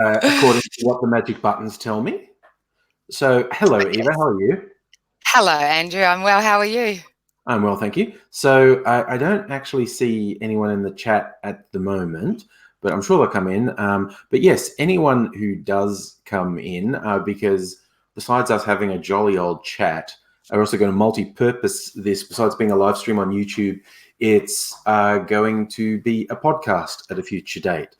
according to what the magic buttons tell me. So, hello, Eva. How are you? Hello, Andrew. I'm well. How are you? I'm well, thank you. So, I don't actually see anyone in the chat at the moment, but I'm sure they'll come in. But yes, anyone who does come in, because besides us having a jolly old chat, are also going to multi-purpose this. Besides being a live stream on YouTube, it's going to be a podcast at a future date.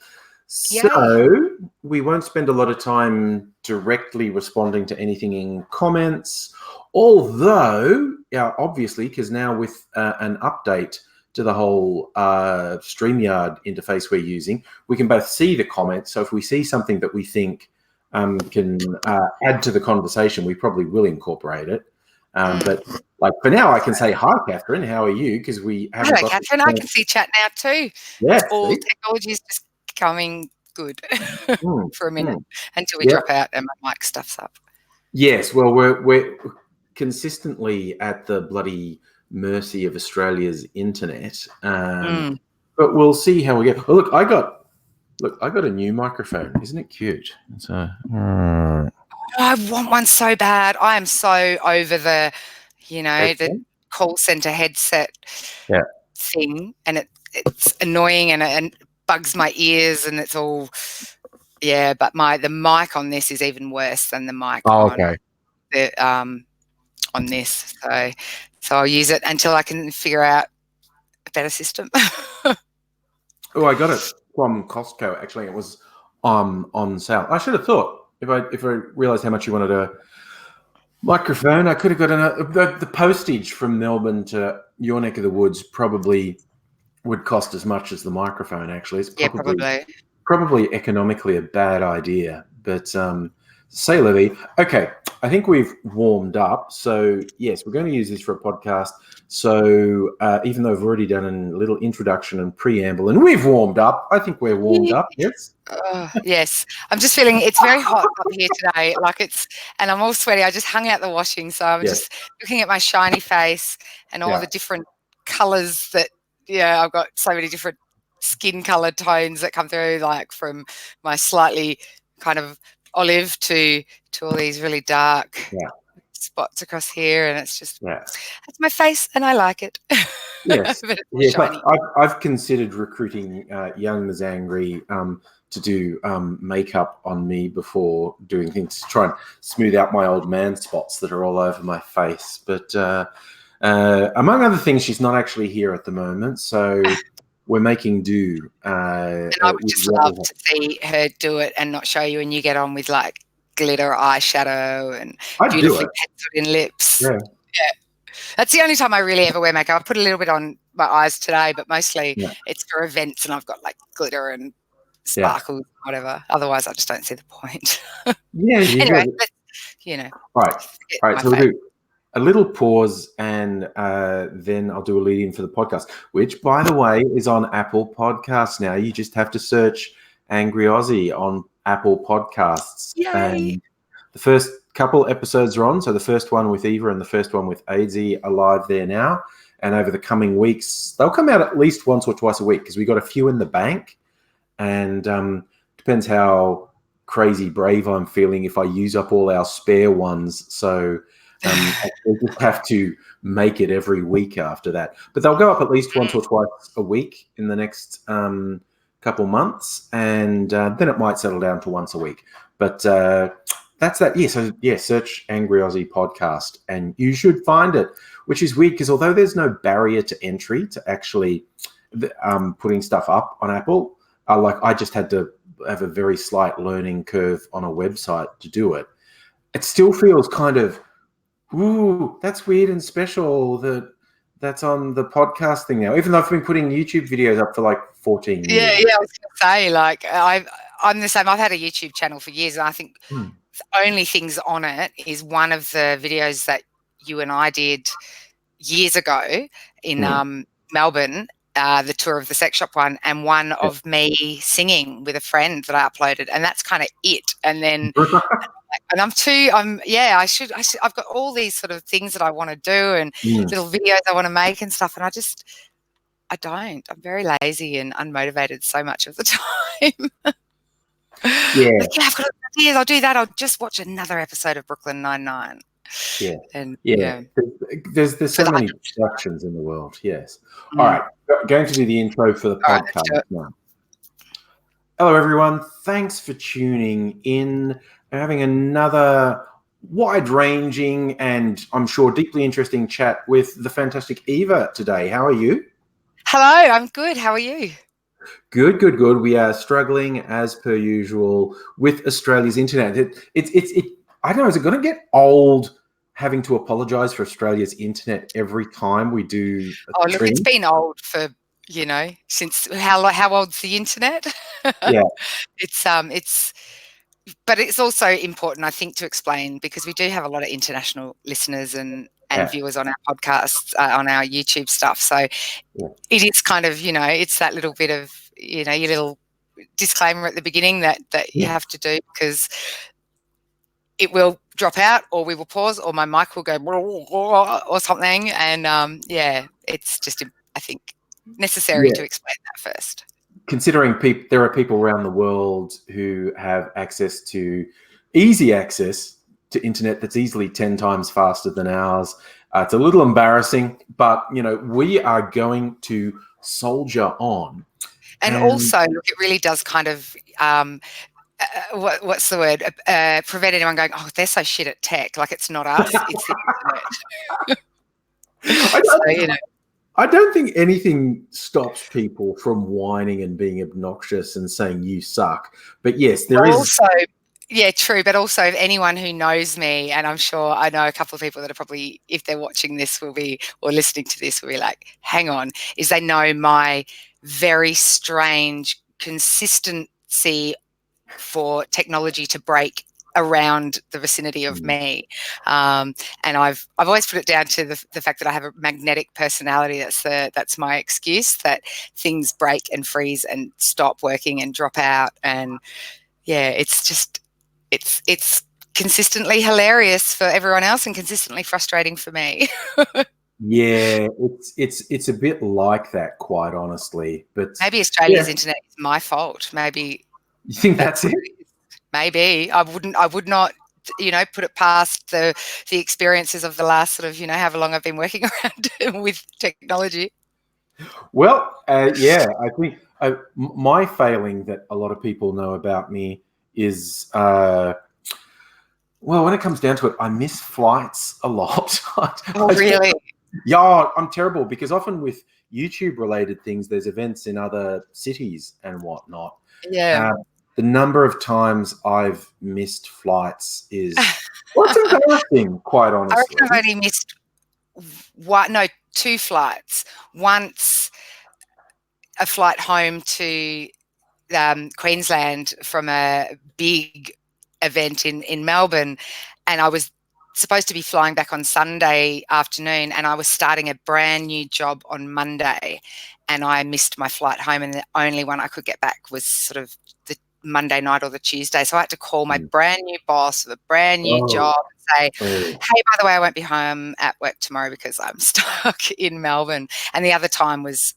So we won't spend a lot of time directly responding to anything in comments, although, obviously, because now with an update to the whole StreamYard interface we're using, we can both see the comments. So if we see something that we think can add to the conversation, we probably will incorporate it. But like for now, I can say, hi, Catherine, how are you? Because we haven't Hello, Catherine. I can see chat now too. Yeah, all technology is just coming good for a minute until we drop out and my mic stuffs up. Yes, well, we're consistently at the bloody mercy of Australia's internet, but we'll see how we go. Oh, look, I got a new microphone. Isn't it cute? So, I want one so bad. I am so over the call center headset thing, and it's annoying and bugs my ears, and it's all but the mic on this is even worse than the mic on this. So I'll use it until I can figure out a better system. Oh, I got it from Costco. Actually, it was on sale. I should have thought if I realized how much you wanted a microphone, I could have got the postage from Melbourne to your neck of the woods probably would cost as much as the microphone. Actually, it's probably economically a bad idea. But say la vie. Okay, I think we've warmed up. So yes, we're going to use this for a podcast. So even though I've already done a little introduction and preamble, and we've warmed up, I think we're warmed up. Yes. Yes, I'm just feeling it's very hot up here today. And I'm all sweaty. I just hung out the washing, so I'm just looking at my shiny face and all the different colours that. Yeah, I've got so many different skin color tones that come through, like from my slightly kind of olive to all these really dark spots across here, and it's just it's my face, and I like it. Yes, I've considered recruiting young Ms. Angry to do makeup on me before doing things to try and smooth out my old man spots that are all over my face, but. Among other things, she's not actually here at the moment, so we're making do. And I would just love to see her do it and not show you, and you get on with like glitter eyeshadow and beautifully penciled in lips. Yeah, that's the only time I really ever wear makeup. I put a little bit on my eyes today, but mostly it's for events, and I've got like glitter and sparkles, whatever. Otherwise, I just don't see the point. Anyway, Right. So we'll do a little pause, and then I'll do a lead in for the podcast, which, by the way, is on Apple Podcasts now. You just have to search Angry Aussie on Apple Podcasts. Yay. And the first couple episodes are on. So the first one with Eva and the first one with AZ are live there now. And over the coming weeks, they'll come out at least once or twice a week because we got a few in the bank. And depends how crazy brave I'm feeling if I use up all our spare ones. So... we'll just have to make it every week after that. But they'll go up at least once or twice a week in the next couple months, and then it might settle down to once a week. But that's that. Yeah, so search Angry Aussie Podcast, and you should find it, which is weird because although there's no barrier to entry to actually putting stuff up on Apple, I just had to have a very slight learning curve on a website to do it. It still feels kind of, ooh, that's weird and special that's on the podcast thing now, even though I've been putting YouTube videos up for like 14 years. Yeah, I was going to say, I'm the same. I've had a YouTube channel for years, and I think the only things on it is one of the videos that you and I did years ago in Melbourne, the tour of the sex shop one, and one of me singing with a friend that I uploaded, and that's kind of it. And then... And I've got all these sort of things that I want to do and little videos I want to make and stuff. And I'm very lazy and unmotivated so much of the time. Yeah. Like, yeah, I've got ideas. I'll do that. I'll just watch another episode of Brooklyn Nine-Nine. Yeah. And Yeah. There's so many distractions in the world. Yes. All right. Going to do the intro for the podcast now. Hello, everyone. Thanks for tuning in. We're having another wide-ranging and I'm sure deeply interesting chat with the fantastic Eva today. How are you? Hello, I'm good. How are you? Good. We are struggling as per usual with Australia's internet. I don't know. Is it going to get old having to apologise for Australia's internet every time we do? Look, it's been old for since how old's the internet? Yeah, but it's also important, I think, to explain because we do have a lot of international listeners and viewers on our podcasts, on our YouTube stuff. So it is kind of, it's that little bit of, your little disclaimer at the beginning that you have to do because it will drop out or we will pause or my mic will go or something. And it's just, I think, necessary to explain that first. Considering there are people around the world who have easy access to internet that's easily 10 times faster than ours. It's a little embarrassing, but, we are going to soldier on. And also, look, it really does kind of, what's the word, prevent anyone going, oh, they're so shit at tech. Like, it's not us, it's the internet. I don't think anything stops people from whining and being obnoxious and saying you suck. But yes, there is. Also, yeah, true. But also, if anyone who knows me, and I'm sure I know a couple of people that are probably, if they're watching this, or listening to this, will be like, hang on, is they know my very strange consistency for technology to break around the vicinity of me, and I've always put it down to the fact that I have a magnetic personality. That's my excuse, that things break and freeze and stop working and drop out, and it's just it's consistently hilarious for everyone else and consistently frustrating for me. Yeah, it's a bit like that, quite honestly. But maybe Australia's internet is my fault. Maybe you think that's it? Maybe I would not, put it past the experiences of the last sort of, however long I've been working around with technology. Well, I think my failing that a lot of people know about me is, when it comes down to it, I miss flights a lot. Really? Yeah, I'm terrible because often with YouTube-related things, there's events in other cities and whatnot. Yeah. The number of times I've missed flights is embarrassing, quite honestly. I reckon I've only missed two flights. Once a flight home to Queensland from a big event in Melbourne, and I was supposed to be flying back on Sunday afternoon, and I was starting a brand new job on Monday, and I missed my flight home, and the only one I could get back was sort of the Monday night or the Tuesday. So I had to call my brand new boss with a brand new job and say, hey, by the way, I won't be home at work tomorrow because I'm stuck in Melbourne. And the other time was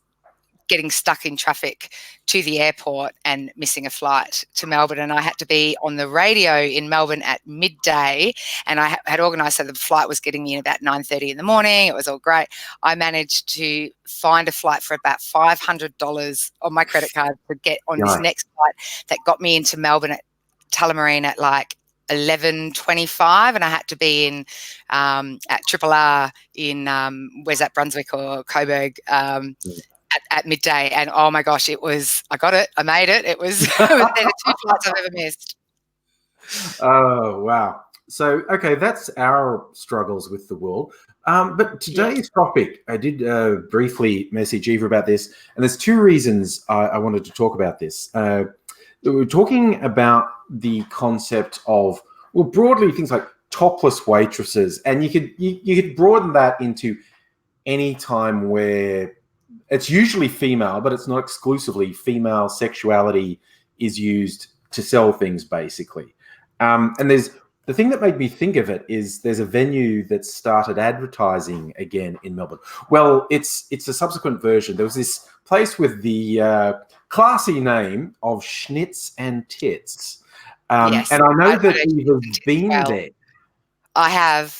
getting stuck in traffic to the airport and missing a flight to Melbourne. And I had to be on the radio in Melbourne at midday, and I had organised so the flight was getting me in about 9:30 in the morning. It was all great. I managed to find a flight for about $500 on my credit card to get on this next flight that got me into Melbourne at Tullamarine at like 11:25, and I had to be in at Triple R in where's that, Brunswick or Coburg at midday. And oh my gosh, I got it, I made it. It was they're the two flights I've ever missed. Oh wow. So okay, that's our struggles with the world. But today's topic, I did briefly message Eva about this, and there's two reasons I wanted to talk about this. We're talking about the concept of, well, broadly things like topless waitresses, and you could broaden that into any time where it's usually female, but it's not exclusively female sexuality is used to sell things, basically. And there's the thing that made me think of it is there's a venue that started advertising again in Melbourne. Well, it's a subsequent version. There was this place with the classy name of Schnitz and Tits. Yes, and I know I've that heard of you've Schnitz and Tits been as well. there. I have.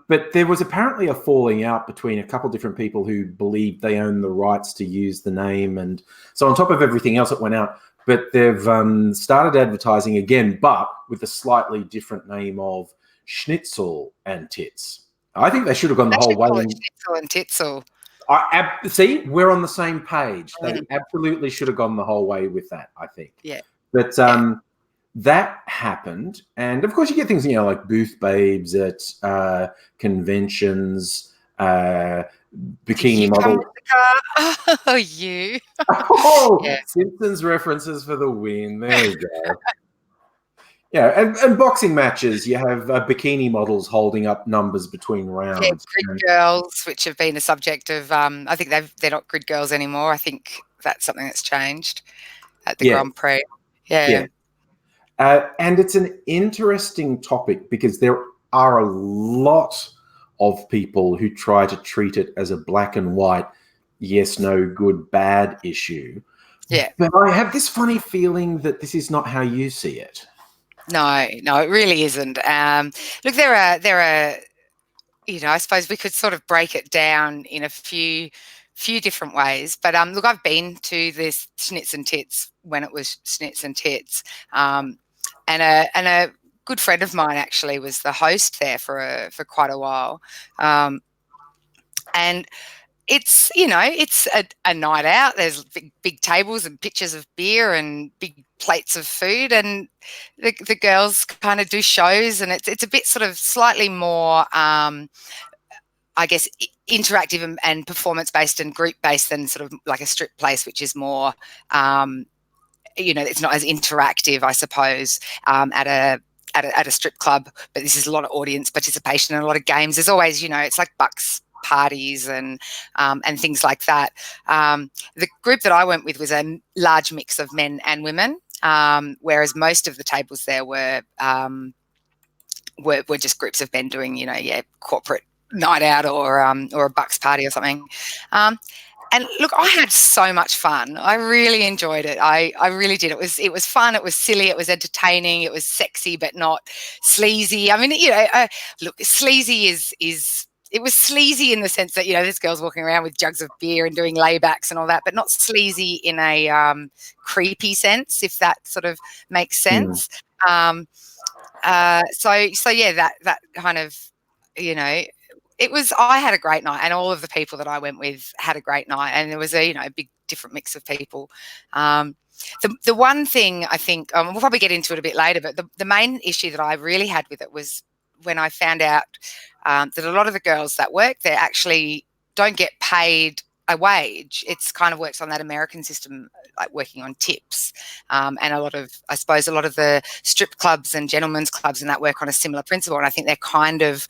But there was apparently a falling out between a couple of different people who believed they own the rights to use the name. And so on top of everything else that went out, but they've started advertising again, but with a slightly different name of Schnitzel and Tits. I think they should have gone the whole way. Call it Schnitzel and Titzel. See, we're on the same page. Mm. They absolutely should have gone the whole way with that, I think. Yeah. But that happened. And, of course, you get things, like booth babes at conventions, bikini models. Oh, you. Oh, Yeah. Simpsons references for the win. There we go. Yeah, and boxing matches, you have bikini models holding up numbers between rounds. Yeah, grid girls, which have been a subject of, I think they're not grid girls anymore. I think that's something that's changed at the Grand Prix. Yeah. And it's an interesting topic because there are a lot of people who try to treat it as a black and white, yes, no, good, bad issue. Yeah. But I have this funny feeling that this is not how you see it. No, it really isn't. Look, there are, I suppose we could sort of break it down in a few different ways. But look, I've been to this Schnitz and Tits when it was Schnitz and Tits, and a good friend of mine actually was the host there for quite a while, and it's it's a night out. There's big tables and pitchers of beer and big plates of food, and the girls kind of do shows, and it's a bit sort of slightly more I guess interactive and performance based and group based than sort of like a strip place, which is more it's not as interactive, I suppose, at a strip club. But this is a lot of audience participation and a lot of games. There's always it's like bucks parties and things like that. The group that I went with was a large mix of men and women, whereas most of the tables there were just groups of men doing corporate night out or a bucks party or something. And look, I had so much fun. I really enjoyed it. I really did. It was fun. It was silly. It was entertaining. It was sexy, but not sleazy. I mean, look, sleazy it was sleazy in the sense that, there's girls walking around with jugs of beer and doing laybacks and all that, but not sleazy in a creepy sense, if that sort of makes sense. So yeah, that kind of, I had a great night, and all of the people that I went with had a great night, and there was a big different mix of people. The one thing I think, we'll probably get into it a bit later, but the main issue that I really had with it was when I found out that a lot of the girls that work there actually don't get paid a wage. It's kind of works on that American system, like working on tips, and a lot of the strip clubs and gentlemen's clubs and that work on a similar principle, and I think they're kind of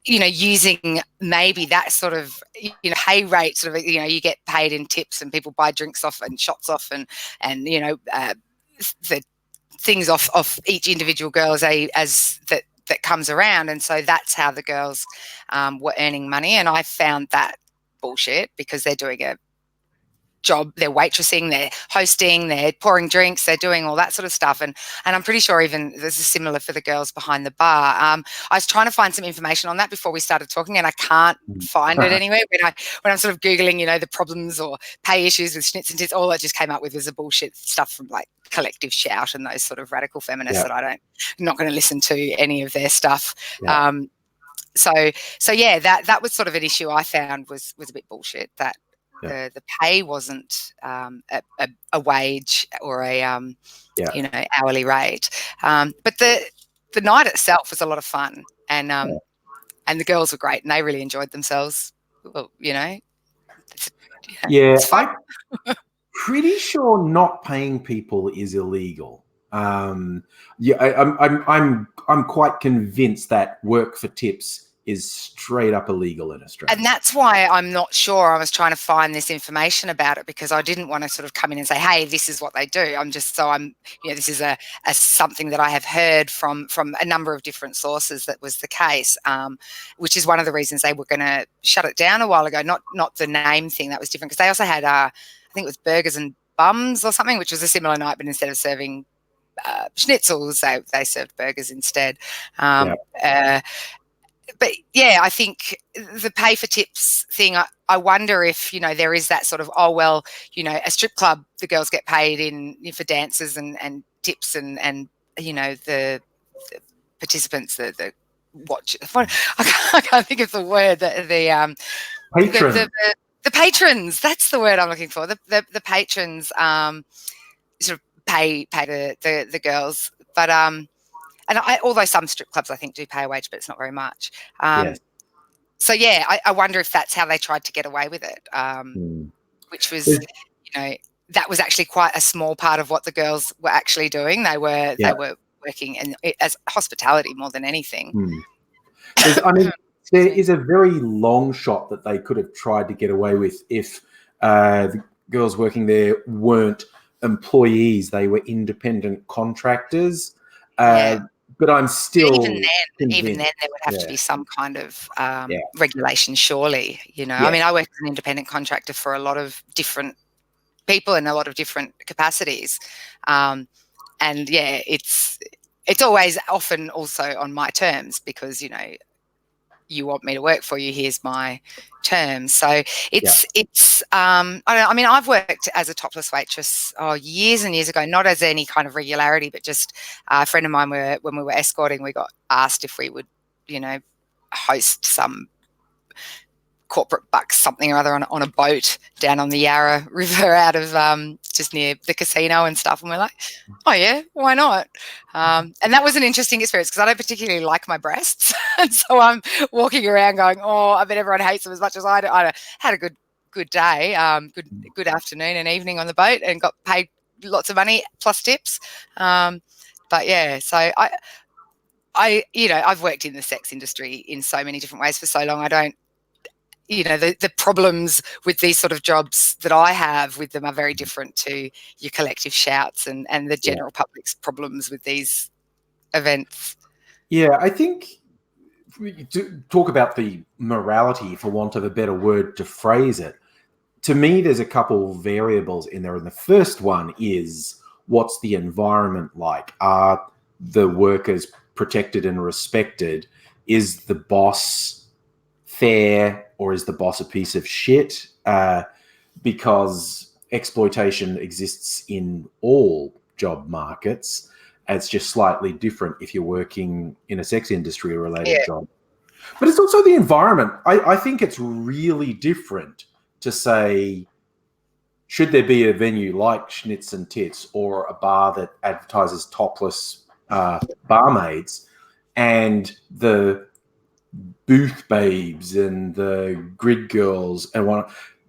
using maybe that sort of, pay rate sort of, you get paid in tips and people buy drinks off and shots off and the things off each individual girl as that comes around. And so that's how the girls were earning money. And I found that bullshit, because they're doing a job, they're waitressing, they're hosting, they're pouring drinks, they're doing all that sort of stuff, and I'm pretty sure even this is similar for the girls behind the bar. I was trying to find some information on that before we started talking, and I can't find it anywhere. When I'm sort of googling the problems or pay issues with Schnitz and Tits, all I just came up with was a bullshit stuff from like Collective Shout and those sort of radical feminists that I'm not going to listen to any of their stuff. So yeah, that was sort of an issue I found was a bit bullshit, that the pay wasn't a wage or a hourly rate, but the night itself was a lot of fun, and the girls were great and they really enjoyed themselves. Well, it's fun. I'm pretty sure not paying people is illegal. I'm quite convinced that work for tips is straight up illegal in Australia. And that's why I'm not sure. I was trying to find this information about it, because I didn't want to sort of come in and say, hey, this is what they do. This is a something that I have heard from a number of different sources that was the case, which is one of the reasons they were going to shut it down a while ago. Not the name thing, that was different, because they also had I think it was burgers and bums or something, which was a similar night, but instead of serving schnitzels, they served burgers instead. But yeah, I think the pay for tips thing, I wonder if, there is that sort of, a strip club, the girls get paid for dances and tips and the participants, the watch. I can't think of the word. Patron. The patrons. That's the word I'm looking for. The patrons sort of pay the girls, but although some strip clubs I think do pay a wage, but it's not very much. Yes. So yeah, I wonder if that's how they tried to get away with it, which was, that was actually quite a small part of what the girls were actually doing. They were working as hospitality more than anything. There is a very long shot that they could have tried to get away with if the girls working there weren't employees; they were independent contractors. But I'm still even then there would have to be some kind of regulation, surely. I mean, I work as an independent contractor for a lot of different people in a lot of different capacities, and it's always often also on my terms, because you want me to work for you, here's my terms. So it's I don't know. I mean, I've worked as a topless waitress years and years ago, not as any kind of regularity, but just a friend of mine, when we were escorting, we got asked if we would host some corporate bucks something or other on a boat down on the Yarra River out of just near the casino and stuff, and we're like, oh yeah, why not? And that was an interesting experience, because I don't particularly like my breasts, and so I'm walking around going, oh, I bet everyone hates them as much as I do. I had a good day, good afternoon and evening on the boat, and got paid lots of money plus tips. But yeah, so I've worked in the sex industry in so many different ways for so long. I don't, the problems with these sort of jobs that I have with them are very different to your collective shouts and the general public's problems with these events. Yeah, I think to talk about the morality, for want of a better word to phrase it, to me, there's a couple variables in there. And the first one is, what's the environment like? Are the workers protected and respected? Is the boss fair, or is the boss a piece of shit? Because exploitation exists in all job markets. It's just slightly different if you're working in a sex industry related job. But it's also the environment. I think it's really different to say, should there be a venue like Schnitz and Tits, or a bar that advertises topless barmaids, and the booth babes and the grid girls,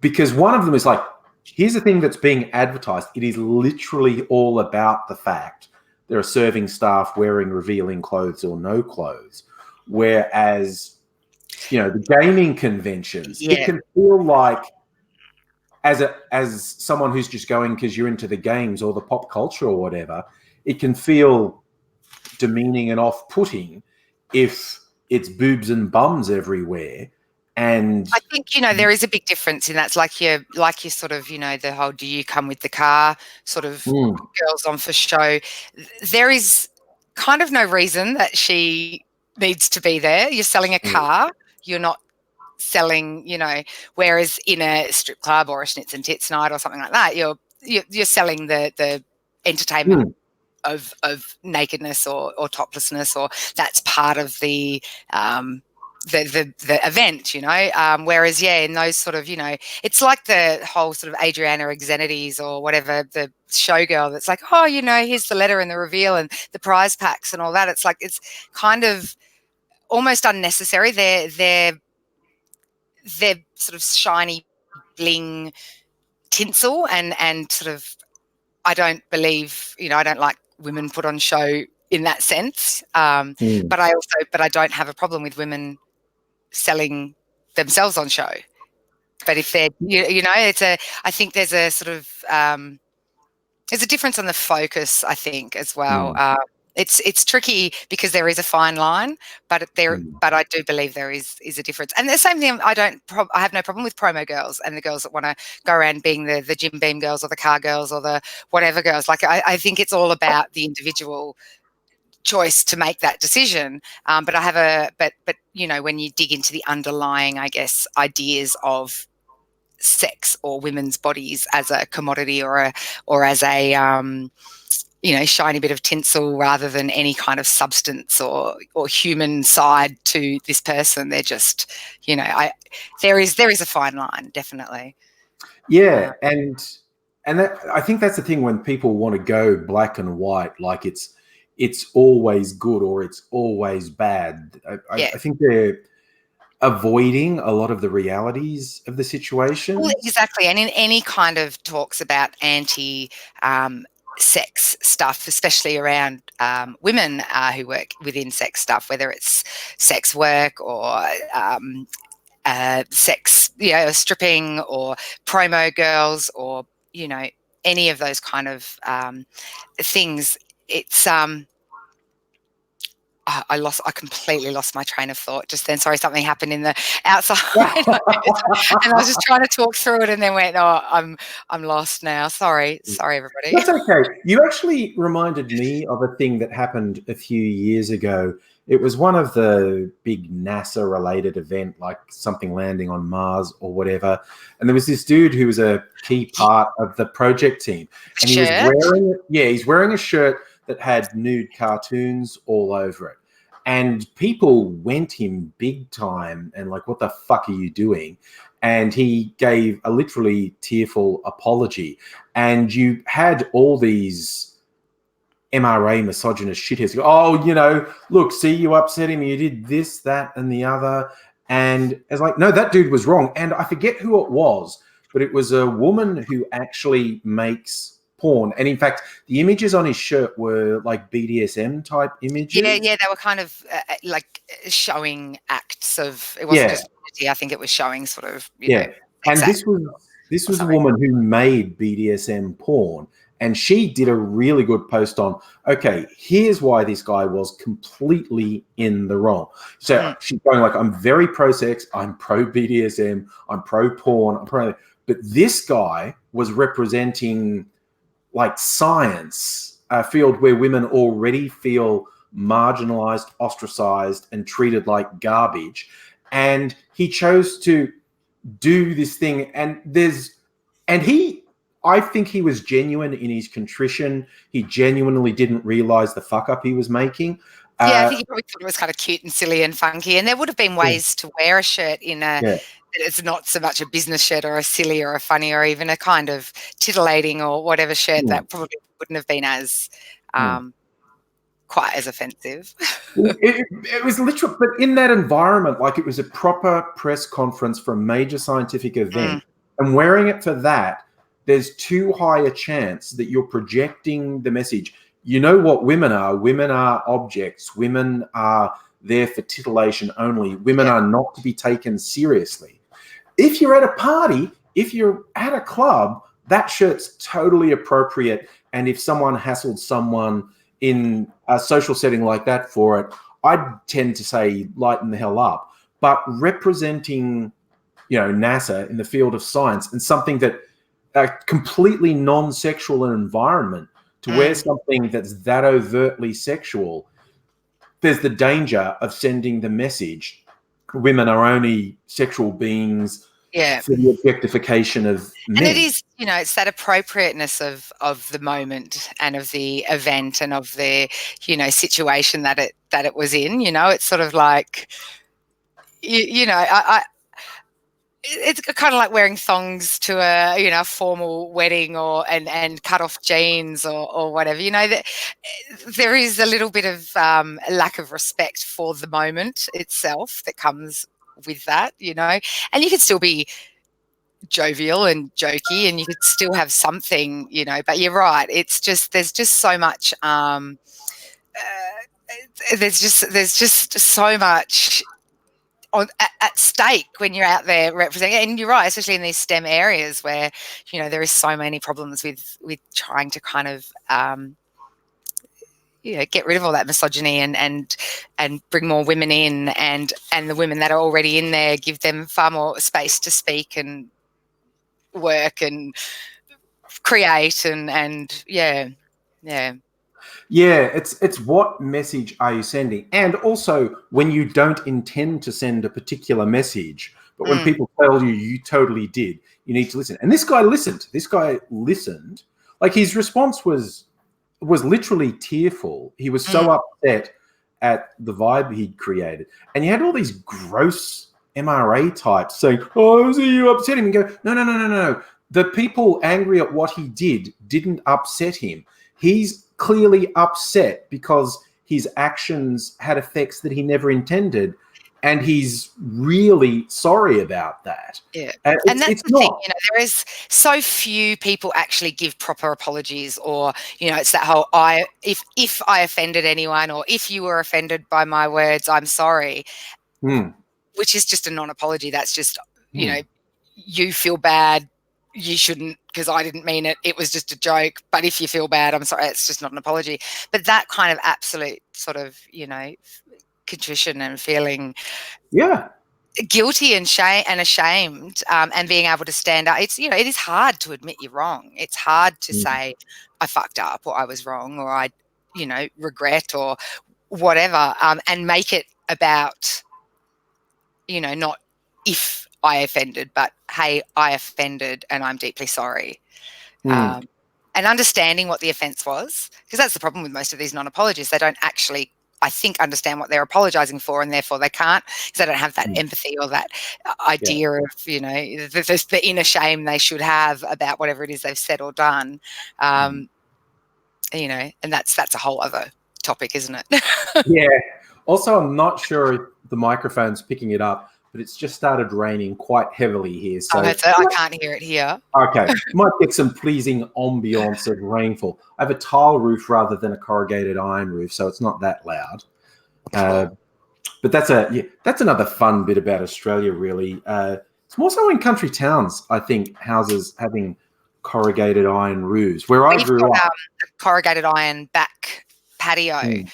because one of them is like, here's the thing that's being advertised. It is literally all about the fact there are serving staff wearing revealing clothes or no clothes. Whereas, the gaming conventions, it can feel like, as someone who's just going because you're into the games or the pop culture or whatever, it can feel demeaning and off-putting if it's boobs and bums everywhere. And I think, there is a big difference in that. It's like you sort of, the whole do you come with the car sort of girls on for show. There is kind of no reason that she needs to be there. You're selling a car. You're not selling, whereas in a strip club or a Schnitz and Tits night or something like that, you're selling the entertainment of nakedness or toplessness, or that's part of the event, whereas in those sort of, it's like the whole sort of Adriana Exenides or whatever, the showgirl that's like, oh, here's the letter and the reveal and the prize packs and all that. It's like, it's kind of almost unnecessary. They're sort of shiny bling tinsel and sort of, I don't believe, I don't like women put on show in that sense. But I don't have a problem with women selling themselves on show. But if they're, I think there's a sort of, there's a difference on the focus, I think, as well. It's tricky because there is a fine line, but I do believe there is a difference. And the same thing, I have no problem with promo girls and the girls that want to go around being the Jim Beam girls or the car girls or the whatever girls. Like I think it's all about the individual choice to make that decision. But when you dig into the underlying, I guess, ideas of sex or women's bodies as a commodity or as a shiny bit of tinsel rather than any kind of substance or human side to this person. They're just, there is a fine line, definitely. Yeah, and that, I think that's the thing when people want to go black and white, like it's always good or it's always bad. I think they're avoiding a lot of the realities of the situation. Well, exactly, and in any kind of talks about sex stuff, especially around women who work within sex stuff, whether it's sex work or sex, stripping or promo girls or, any of those kind of things. It's I completely lost my train of thought just then. Sorry, something happened in the outside, and I was just trying to talk through it, and then went, "Oh, I'm lost now." Sorry, everybody. That's okay. You actually reminded me of a thing that happened a few years ago. It was one of the big NASA-related event, like something landing on Mars or whatever. And there was this dude who was a key part of the project team, and he's wearing a shirt that had nude cartoons all over it. And people went him big time and like, what the fuck are you doing? And he gave a literally tearful apology. And you had all these MRA misogynist shitheads go, oh, look, see, you upset him. You did this, that, and the other. And it's like, no, that dude was wrong. And I forget who it was, but it was a woman who actually makes porn, and in fact the images on his shirt were like BDSM type images. Yeah, they were kind of like showing acts of, it wasn't just nudity, I think it was showing sort of and this was a woman who made BDSM porn, and she did a really good post on, okay, here's why this guy was completely in the wrong. So she's going like, I'm very pro sex, I'm pro BDSM, I'm pro porn, but this guy was representing like science, a field where women already feel marginalized, ostracized, and treated like garbage. And he chose to do this thing. I think he was genuine in his contrition. He genuinely didn't realize the fuck up he was making. I think he probably thought it was kind of cute and silly and funky. And there would have been ways to wear a shirt in that it's not so much a business shirt or a silly or a funny or even a kind of titillating or whatever shirt that probably wouldn't have been as quite as offensive. It was literal, but in that environment, like it was a proper press conference for a major scientific event, and wearing it for that, there's too high a chance that you're projecting the message. You know what women are? Women are objects. Women are there for titillation only. Women are not to be taken seriously. If you're at a party, if you're at a club, that shirt's totally appropriate. And if someone hassled someone in a social setting like that for it, I'd tend to say lighten the hell up. But representing, NASA in the field of science and something that a completely non-sexual environment, to wear something that's that overtly sexual, there's the danger of sending the message women are only sexual beings for the objectification of men. And it is, it's that appropriateness of the moment and of the event and of the, situation that it was in. It's sort of like, it's kind of like wearing thongs to a formal wedding and cut off jeans or whatever. That there is a little bit of lack of respect for the moment itself that comes with that, and you could still be jovial and jokey and you could still have something, but you're right, it's just there's just so much there's just so much at stake when you're out there representing, and you're right, especially in these STEM areas where there is so many problems with trying to kind of get rid of all that misogyny and bring more women in, and the women that are already in there, give them far more space to speak and work and create and yeah. It's what message are you sending? And also, when you don't intend to send a particular message, but when people tell you you totally did, you need to listen. And this guy listened. Like, his response was literally tearful. He was so upset at the vibe he'd created. And you had all these gross MRA types saying, "Oh, so you upset him?" And go, no. The people angry at what he didn't upset him. He's clearly upset because his actions had effects that he never intended, and he's really sorry about that. Yeah, and that's the thing. There is so few people actually give proper apologies, or it's that whole if I offended anyone, or if you were offended by my words, I'm sorry, which is just a non-apology. That's just you feel bad. You shouldn't, because I didn't mean it. It was just a joke. But if you feel bad, I'm sorry. It's just not an apology. But that kind of absolute sort of, contrition and feeling guilty and ashamed, and being able to stand up. It's, it is hard to admit you're wrong. It's hard to say I fucked up, or I was wrong, or I, regret, or whatever, and make it about, not if I offended, but hey, I offended and I'm deeply sorry. And understanding what the offence was, because that's the problem with most of these non-apologies. They don't actually, I think, understand what they're apologising for, and therefore they can't, because they don't have that empathy or that idea of, the inner shame they should have about whatever it is they've said or done. And that's a whole other topic, isn't it? Yeah. Also, I'm not sure if the microphone's picking it up, but it's just started raining quite heavily here. So I can't hear it here. Okay. Might get some pleasing ambience of rainfall. I have a tile roof rather than a corrugated iron roof, so it's not that loud. But that's another fun bit about Australia, really. It's more so in country towns, I think, houses having corrugated iron roofs. Where I grew up, a corrugated iron back patio.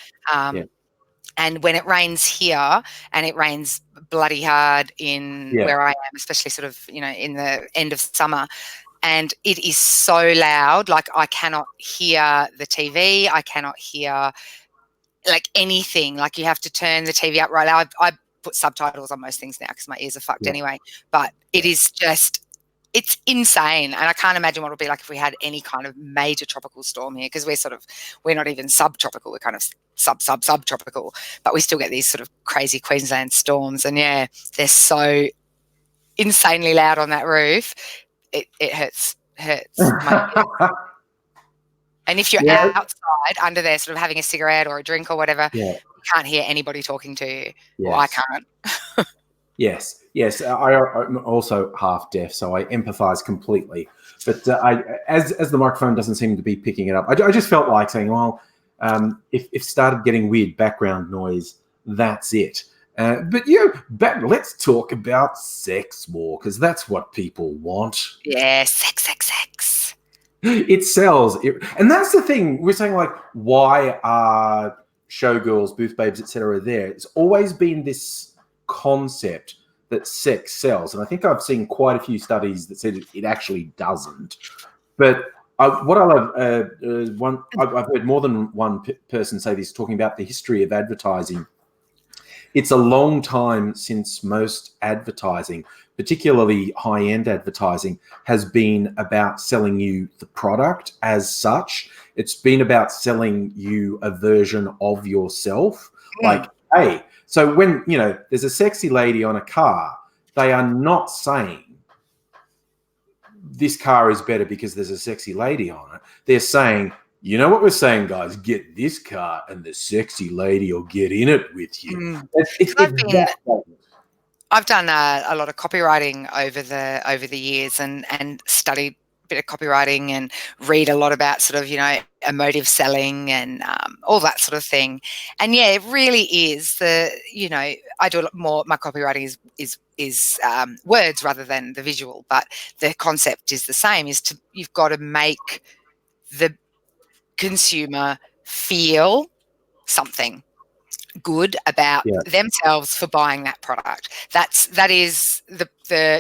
And when it rains here, and it rains bloody hard in where I am, especially sort of, in the end of summer, and it is so loud, like I cannot hear the TV, I cannot hear like anything. Like, you have to turn the TV up right now. I put subtitles on most things now because my ears are fucked anyway. But it is just, it's insane. And I can't imagine what it would be like if we had any kind of major tropical storm here, because we're not even subtropical. We're kind of subtropical, but we still get these sort of crazy Queensland storms. And they're so insanely loud on that roof. It hurts my ears. And if you're outside under there sort of having a cigarette or a drink or whatever, you can't hear anybody talking to you. Well, I can't. Yes. I'm also half deaf, so I empathise completely. But as the microphone doesn't seem to be picking it up, I just felt like saying, well, if it started getting weird background noise, that's it. But let's talk about sex more, because that's what people want. Yeah, sex. It sells. And that's the thing. We're saying, like, why are showgirls, booth babes, etc. there? It's always been this concept that sex sells. And I think I've seen quite a few studies that said it actually doesn't. But what I love, I've heard more than one person say this, talking about the history of advertising. It's a long time since most advertising, particularly high-end advertising, has been about selling you the product as such. It's been about selling you a version of yourself. Like, hey, so when, there's a sexy lady on a car, they are not saying this car is better because there's a sexy lady on it. They're saying, you know what we're saying, guys? Get this car and the sexy lady will get in it with you. I've done a lot of copywriting over the years, and studied a bit of copywriting and read a lot about sort of, emotive selling and all that sort of thing. And it really is I do a lot more. My copywriting is words rather than the visual, but the concept is the same. You've got to make the consumer feel something good about themselves for buying that product. That is the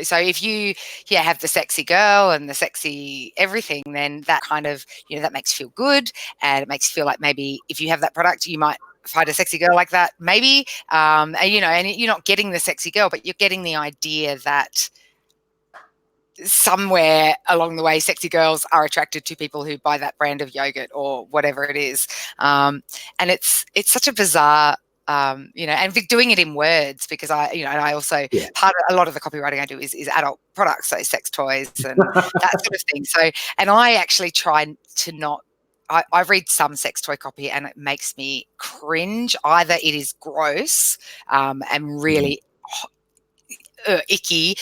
so if you have the sexy girl and the sexy everything, then that kind of, that makes you feel good, and it makes you feel like maybe if you have that product you might find a sexy girl like that maybe, and you're not getting the sexy girl, but you're getting the idea that somewhere along the way sexy girls are attracted to people who buy that brand of yogurt or whatever it is, and it's such a bizarre, and doing it in words, because and I also part of a lot of the copywriting I do is adult products, so sex toys and that sort of thing. So, and I actually try to not. I read some sex toy copy and it makes me cringe. Either it is gross and really icky.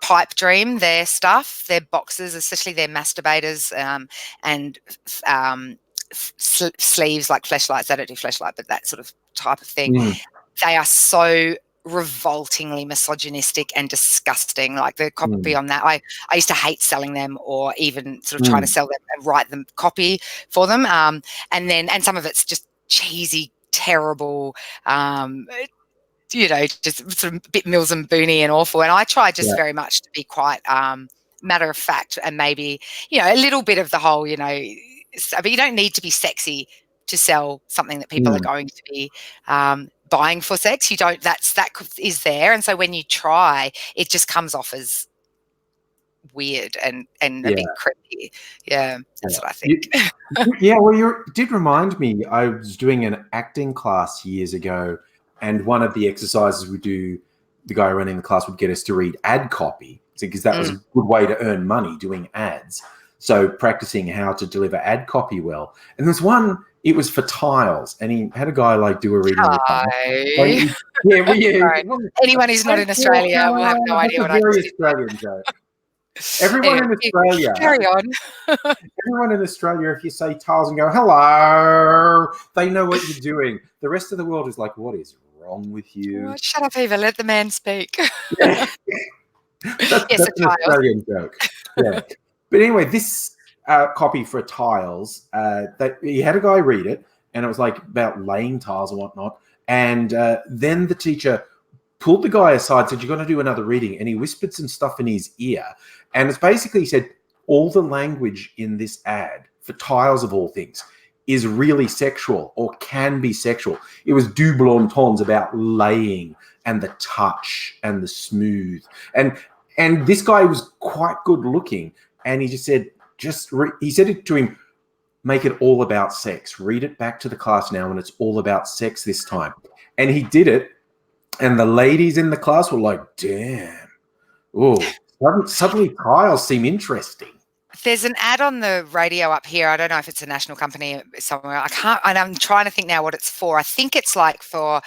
Pipe Dream, their stuff, their boxes, especially their masturbators, and sleeves like fleshlights. They don't do fleshlight, but that sort of type of thing. They are so revoltingly misogynistic and disgusting. Like the copy on that, I used to hate selling them, or even sort of trying to sell them and write them copy for them. And some of it's just cheesy, terrible. Just sort of a bit Mills and Booney and awful. And I try just very much to be quite matter of fact, and maybe, a little bit of the whole, but you don't need to be sexy to sell something that people are going to be buying for sex. That is there. And so when you try, it just comes off as weird and a bit creepy. Yeah, that's what I think. Well, you did remind me. I was doing an acting class years ago, and one of the exercises we do, the guy running the class would get us to read ad copy, because that was a good way to earn money, doing ads. So practicing how to deliver ad copy well. And there's one, it was for tiles, and he had a guy do a reading. Anyone who's not in Australia will have no idea what I just did. Australian joke. Everyone in Australia. Carry on. Everyone in Australia, if you say tiles and go, hello, they know what you're doing. The rest of the world is like, what is wrong with you? Oh, shut up, Eva. Let the man speak. That's an Australian joke. Yeah. But anyway, this copy for tiles, that he had a guy read it, and it was like about laying tiles and whatnot. And then the teacher pulled the guy aside, said, you're going to do another reading. And he whispered some stuff in his ear. And it's basically, he said, all the language in this ad for tiles of all things is really sexual, or can be sexual. It was double entendres about laying and the touch and the smooth. And this guy was quite good looking. And he just said, he said it to him, make it all about sex. Read it back to the class now, and it's all about sex this time. And he did it. And the ladies in the class were like, damn, suddenly tiles seem interesting. There's an ad on the radio up here. I don't know if it's a national company somewhere. And I'm trying to think now what it's for. I think it's like for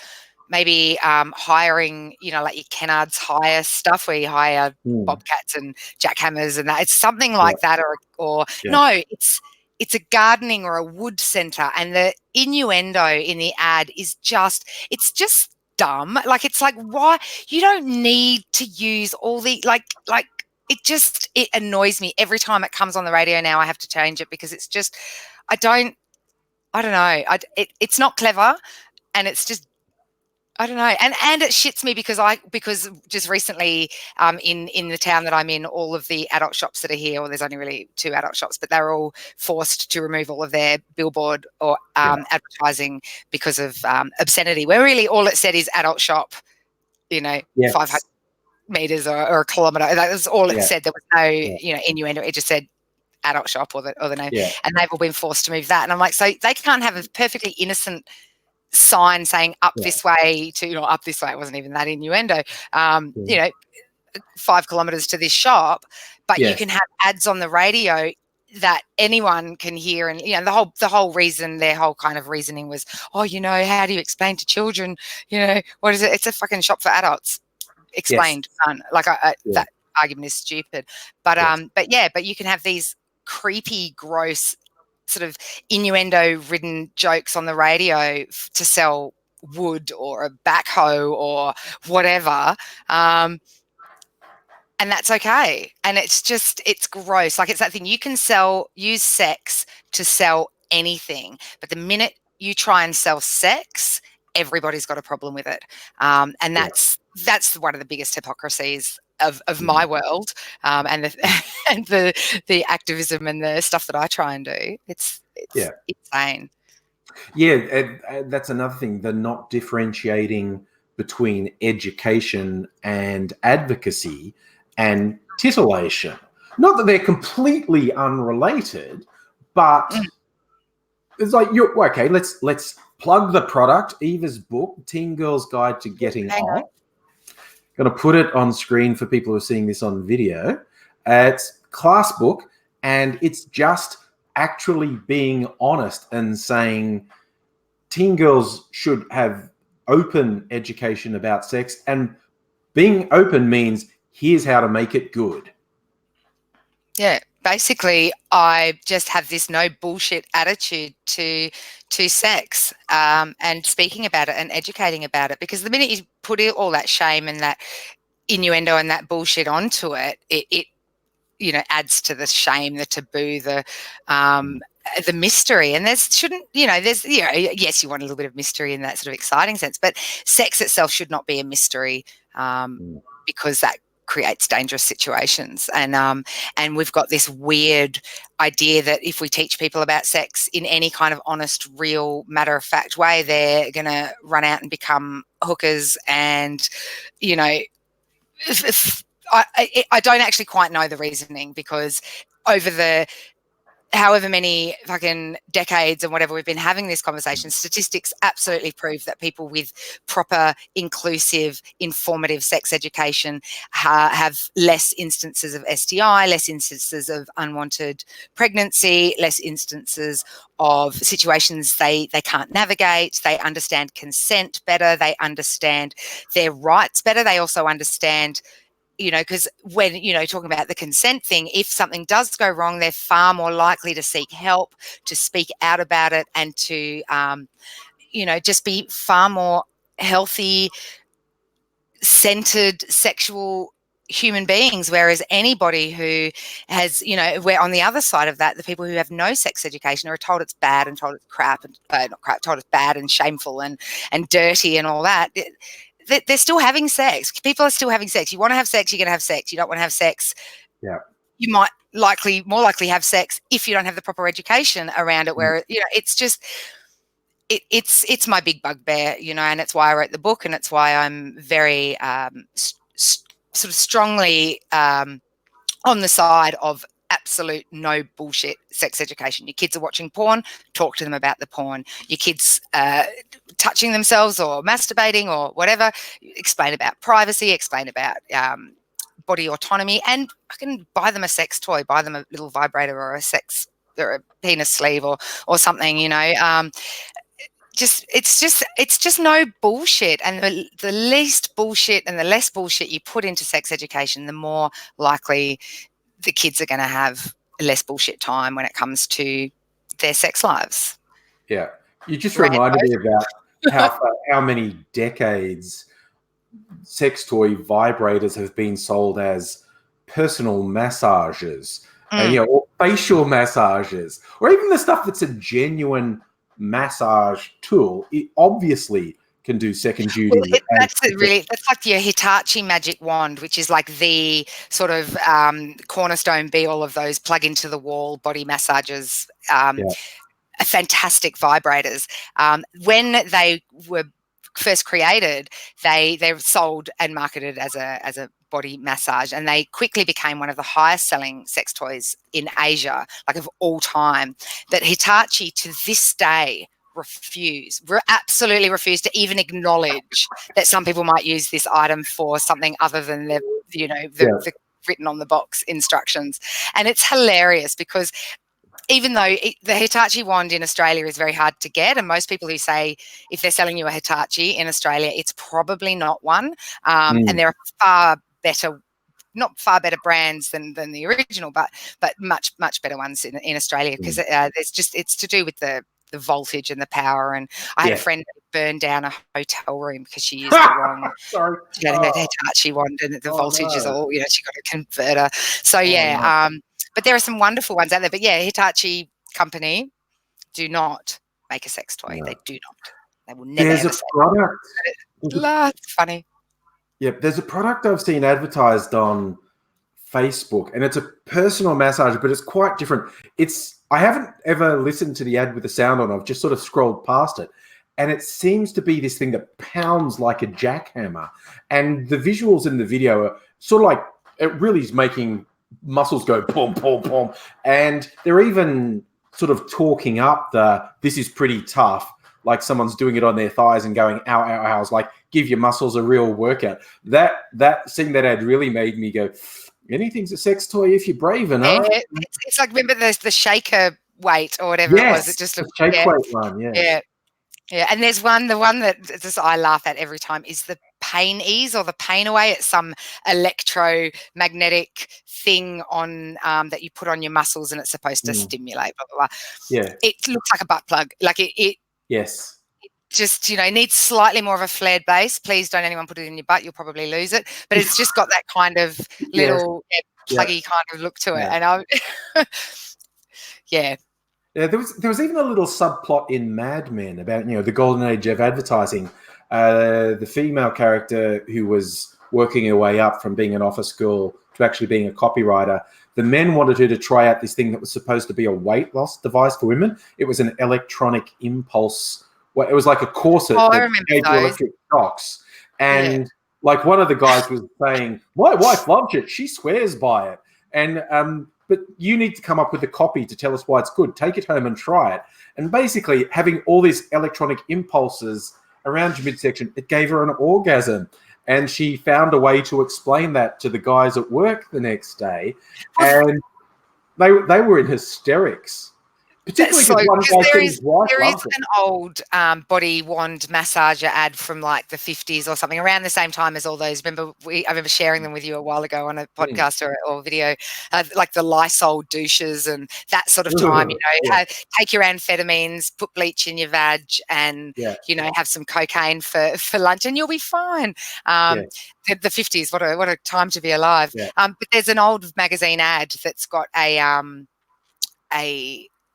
maybe hiring, like your Kennard's hire stuff, where you hire bobcats and jackhammers and that. It's something like that, or no, it's a gardening or a wood centre. And the innuendo in the ad is just dumb. Like, it's like, why? You don't need to use all the it annoys me every time it comes on the radio. Now I have to change it, because it's just, I don't know. It's not clever, and it's just, I don't know. And it shits me because just recently in the town that I'm in, all of the adult shops that are here, or there's only really 2 adult shops, but they're all forced to remove all of their billboard or advertising because of obscenity, where really all it said is adult shop, 500 meters or a kilometre. That was all it said. There was no, innuendo. It just said adult shop or the name. Yeah. And they've all been forced to move that. And I'm like, so they can't have a perfectly innocent sign saying up this way to, up this way. It wasn't even that innuendo. 5 kilometres to this shop, but you can have ads on the radio that anyone can hear. And, the whole reason, their whole kind of reasoning was, how do you explain to children, what is it? It's a fucking shop for adults. Explained. That argument is stupid. But but you can have these creepy, gross, sort of innuendo-ridden jokes on the radio to sell wood or a backhoe or whatever, and that's okay. And it's gross. Like, it's that thing, you can use sex to sell anything, but the minute you try and sell sex, everybody's got a problem with it. And that's one of the biggest hypocrisies of my world, and the activism and the stuff that I try and do. It's insane. Yeah, that's another thing. They're not differentiating between education and advocacy and titillation. Not that they're completely unrelated, but it's like, okay, let's plug the product. Eva's book, Teen Girl's Guide to Getting Off. Going to put it on screen for people who are seeing this on video. It's class book, and it's just actually being honest and saying teen girls should have open education about sex, and being open means here's how to make it good. Yeah, basically, I just have this no bullshit attitude to sex, and speaking about it and educating about it, because the minute you put all that shame and that innuendo and that bullshit onto it, it adds to the shame, the taboo, the mystery. And yes, you want a little bit of mystery in that sort of exciting sense, but sex itself should not be a mystery, because that creates dangerous situations. And we've got this weird idea that if we teach people about sex in any kind of honest, real, matter-of-fact way, they're going to run out and become hookers. And, I don't actually quite know the reasoning, because over the however many fucking decades and whatever we've been having this conversation, statistics absolutely prove that people with proper, inclusive, informative sex education have less instances of STI, less instances of unwanted pregnancy, less instances of situations they can't navigate. They understand consent better. They understand their rights better. They also understand, because when, talking about the consent thing, if something does go wrong, they're far more likely to seek help, to speak out about it, and to, just be far more healthy, centered, sexual human beings. Whereas anybody who has, we're on the other side of that, the people who have no sex education are told it's bad and told it's crap, and not crap, told it's bad and shameful and dirty and all that. They're still having sex. People are still having sex. You want to have sex, you're going to have sex. You don't want to have sex. Yeah. You might more likely have sex if you don't have the proper education around it, where, it's just, it's my big bugbear, and it's why I wrote the book, and it's why I'm very sort of strongly on the side of absolute no bullshit sex education. Your kids are watching porn, talk to them about the porn. Your kids touching themselves or masturbating or whatever, explain about privacy, explain about body autonomy, and I can buy them a sex toy, buy them a little vibrator or a penis sleeve or something, it's just no bullshit. And the least bullshit and the less bullshit you put into sex education, the more likely the kids are going to have less bullshit time when it comes to their sex lives. Yeah. You just reminded me about how many decades sex toy vibrators have been sold as personal massages, and, or facial massages, or even the stuff that's a genuine massage tool. It obviously can do second duty. Well, that's like your Hitachi magic wand, which is like the sort of cornerstone be all of those plug into the wall body massages, fantastic vibrators. When they were first created, they were sold and marketed as a body massage, and they quickly became one of the highest selling sex toys in Asia, like of all time. That Hitachi to this day absolutely refuse to even acknowledge that some people might use this item for something other than the written on the box instructions. And it's hilarious, because even though the Hitachi wand in Australia is very hard to get, and most people who say if they're selling you a Hitachi in Australia, it's probably not one. And there are not far better brands than the original, but much better ones in Australia, because it's to do with the voltage and the power. And I had a friend who burned down a hotel room because she used the wrong she had a Hitachi wand, and the voltage is all, she got a converter. So but there are some wonderful ones out there. But Hitachi company, do not make a sex toy. No. They do not. They will never There's ever a say product. it's funny. Yep, there's a product I've seen advertised on Facebook, and it's a personal massager, but it's quite different. I haven't ever listened to the ad with the sound on. I've just sort of scrolled past it, and it seems to be this thing that pounds like a jackhammer. And the visuals in the video are sort of like, it really is making muscles go boom, boom, boom. And they're even sort of talking up this is pretty tough, like someone's doing it on their thighs and going, ow, ow, ow. It's like, give your muscles a real workout. Seeing that ad really made me go, anything's a sex toy if you're brave enough. It's like, remember the shaker weight or whatever it was. It just looked, shake weight one, yeah. And there's the one that just I laugh at every time is the Pain Ease or the Pain Away. It's some electromagnetic thing on that you put on your muscles, and it's supposed to stimulate, blah, blah, blah. Yeah. It looks like a butt plug. Like it yes. It just, needs slightly more of a flared base. Please don't anyone put it in your butt. You'll probably lose it. But it's just got that kind of little pluggy kind of look to it. And yeah. Yeah, there was even a little subplot in Mad Men about, the golden age of advertising. The female character who was working her way up from being an office girl to actually being a copywriter, the men wanted her to try out this thing that was supposed to be a weight loss device for women. It was an electronic impulse. It was like a corset that gave you electric shocks. And like one of the guys was saying, my wife loves it. She swears by it. And but you need to come up with a copy to tell us why it's good. Take it home and try it. And basically having all these electronic impulses around your midsection, it gave her an orgasm. And she found a way to explain that to the guys at work the next day. And they were in hysterics. Particularly because one guy said his wife there is loves it. an old body wand massager ad from like the 50s or something, around the same time as all those. I remember sharing them with you a while ago on a podcast or video, like the Lysol douches and that sort of time. Take your amphetamines, put bleach in your vag, and have some cocaine for lunch, and you'll be fine. The 50s, what a time to be alive. But there's an old magazine ad that's got a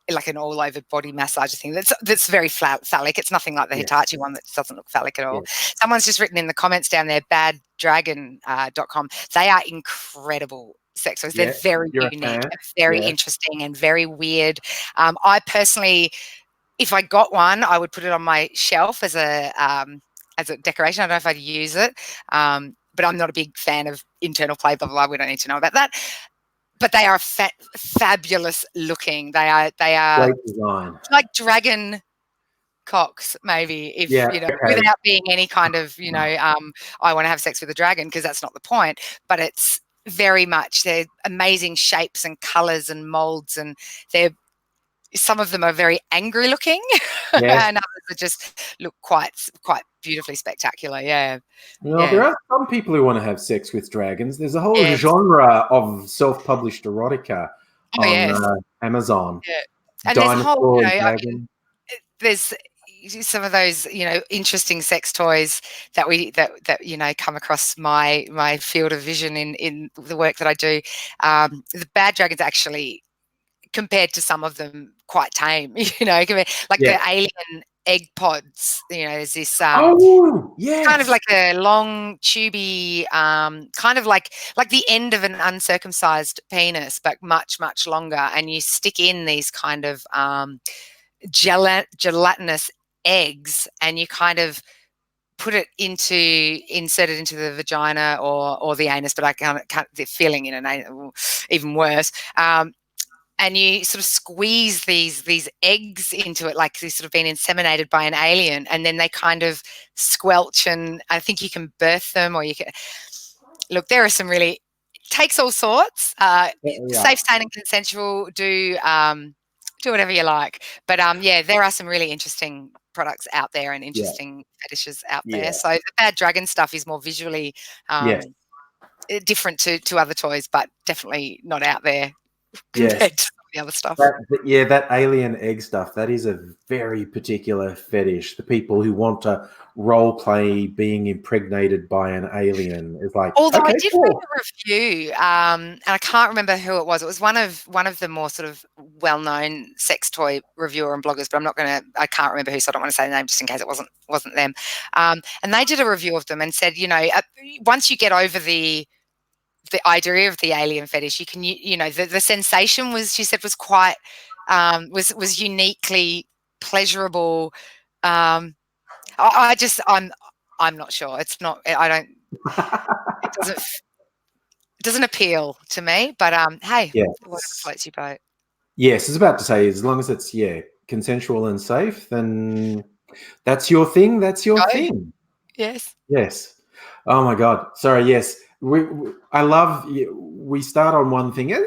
like an all over body massager thing that's very phallic. It's nothing like the Hitachi one that doesn't look phallic at all. Someone's just written in the comments down there, baddragon.com. They are incredible sex toys. They're very unique and very interesting and very weird. I personally, if I got one, I would put it on my shelf as a decoration. I don't know if I'd use it, but I'm not a big fan of internal play, blah, blah, blah. We don't need to know about that. But they are fabulous looking. They are great design, like dragon cocks, maybe, without being any kind of I want to have sex with a dragon, because that's not the point. But it's very much, they're amazing shapes and colours and moulds, and some of them are very angry looking, and others are just look quite beautifully spectacular. There are some people who want to have sex with dragons. There's a whole genre of self-published erotica on Amazon. And there's whole, there's some of those interesting sex toys that come across my field of vision in the work that I do. The Bad Dragons actually, compared to some of them, quite tame, the alien egg pods, there's this kind of like a long tubey, kind of like the end of an uncircumcised penis, but much, much longer. And you stick in these kind of gelatinous eggs, and you kind of insert it into the vagina or the anus, but I can't the feeling in an anus, even worse. And you sort of squeeze these eggs into it, like they've sort of been inseminated by an alien, and then they kind of squelch, and I think you can birth them, or you can look. There are some really, takes all sorts. Safe, sane, and consensual. Do whatever you like, but there are some really interesting products out there and interesting fetishes out there. So the Bad Dragon stuff is more visually different to other toys, but definitely not out there compared to the other stuff. That alien egg stuff, that is a very particular fetish. The people who want to role play being impregnated by an alien is like, although okay, I did read a review, and I can't remember who it was. It was one of the more sort of well-known sex toy reviewer and bloggers, but I can't remember who, so I don't want to say the name just in case it wasn't them. And they did a review of them and said, once you get over the idea of the alien fetish, you can, the sensation was, she said, was quite, was uniquely pleasurable. I'm not sure. It's not, it doesn't appeal to me, but hey, whatever floats your boat. Yes, I was about to say, as long as it's consensual and safe, then that's your thing. That's your thing. Yes. Yes. Oh my God. Sorry. Yes. I love. We start on one thing, and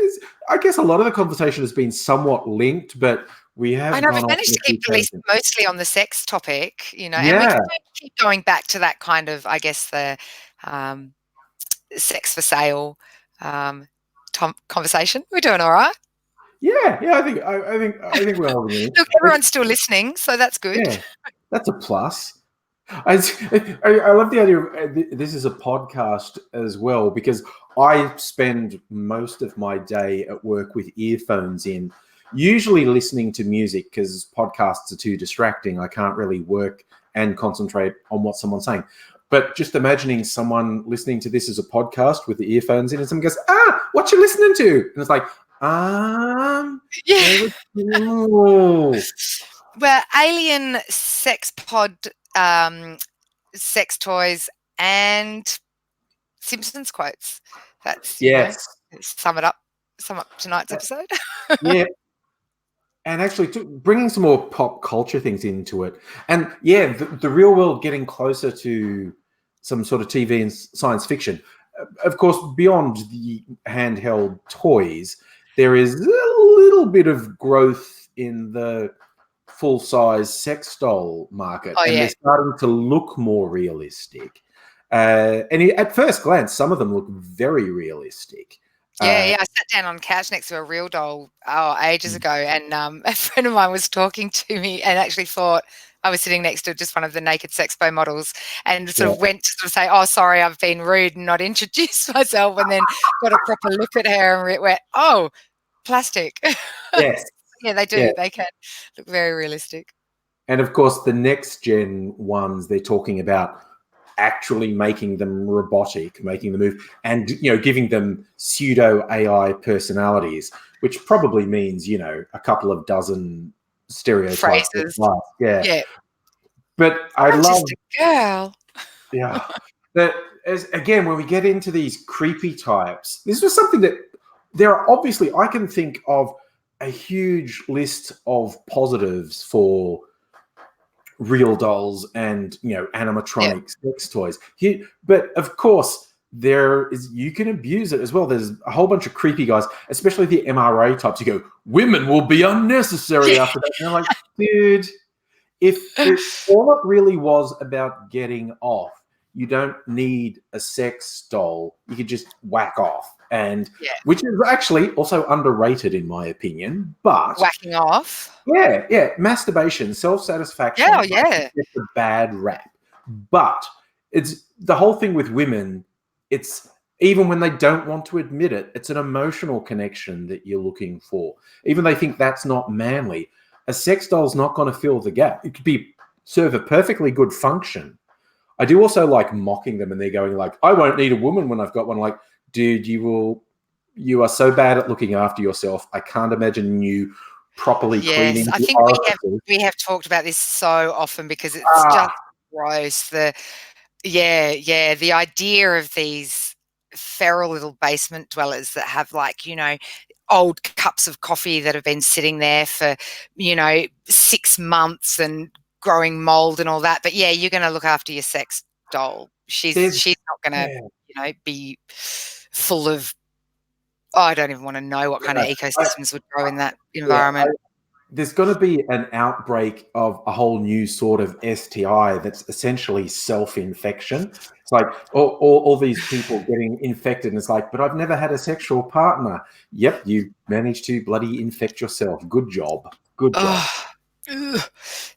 I guess a lot of the conversation has been somewhat linked, but we have. I know we managed to keep at least mostly on the sex topic, and we can keep going back to that kind of, I guess, the sex for sale conversation. We're doing all right. Yeah. I think we're all good. Look, everyone's still listening, so that's good. Yeah, that's a plus. I love the idea of this is a podcast as well, because I spend most of my day at work with earphones in, usually listening to music, because podcasts are too distracting. I can't really work and concentrate on what someone's saying. But just imagining someone listening to this as a podcast with the earphones in, and someone goes, what you listening to? And it's like, Well, alien sex pod, sex toys, and Simpsons quotes. That's sum up tonight's episode. Yeah. And actually bringing some more pop culture things into it. And the real world getting closer to some sort of TV and science fiction. Of course, beyond the handheld toys, there is a little bit of growth in the full-size sex doll market. They're starting to look more realistic. And at first glance, some of them look very realistic. I sat down on the couch next to a real doll ages ago, and a friend of mine was talking to me and actually thought I was sitting next to just one of the Naked Sexpo models, and sort of went to sort of say, "Oh, sorry, I've been rude and not introduced myself," and then got a proper look at her and went, "Oh, plastic." Yes. Yeah, they do. Yeah. They can look very realistic. And of course, the next gen ones, they're talking about actually making them robotic, making them move, and giving them pseudo AI personalities, which probably means a couple of dozen stereotypes. Phrases. Yeah. But I love just a girl. Yeah. That again, when we get into these creepy types, this was something that there are obviously, I can think of a huge list of positives for real dolls and animatronic sex toys. But of course, you can abuse it as well. There's a whole bunch of creepy guys, especially the MRA types. You go, women will be unnecessary after that. And they're like, dude, if all it really was about getting off, you don't need a sex doll. You could just whack off. And which is actually also underrated in my opinion, but whacking off. Yeah. Masturbation, self-satisfaction. It's a bad rap. But it's the whole thing with women, it's even when they don't want to admit it, it's an emotional connection that you're looking for. Even they think that's not manly. A sex doll's not going to fill the gap. It could serve a perfectly good function. I do also like mocking them, and they're going like, I won't need a woman when I've got one. Like, dude, you are so bad at looking after yourself. I can't imagine you properly cleaning. Yes, I think we have talked about this so often because it's just gross. The idea of these feral little basement dwellers that have old cups of coffee that have been sitting there for 6 months and growing mold and all that. But you're going to look after your sex doll. She's not going to be full of, I don't even want to know what kind of ecosystems would grow in that environment. There's going to be an outbreak of a whole new sort of STI that's essentially self-infection. It's like all these people getting infected, and it's like, but I've never had a sexual partner. Yep, you managed to bloody infect yourself. Good job. Good job.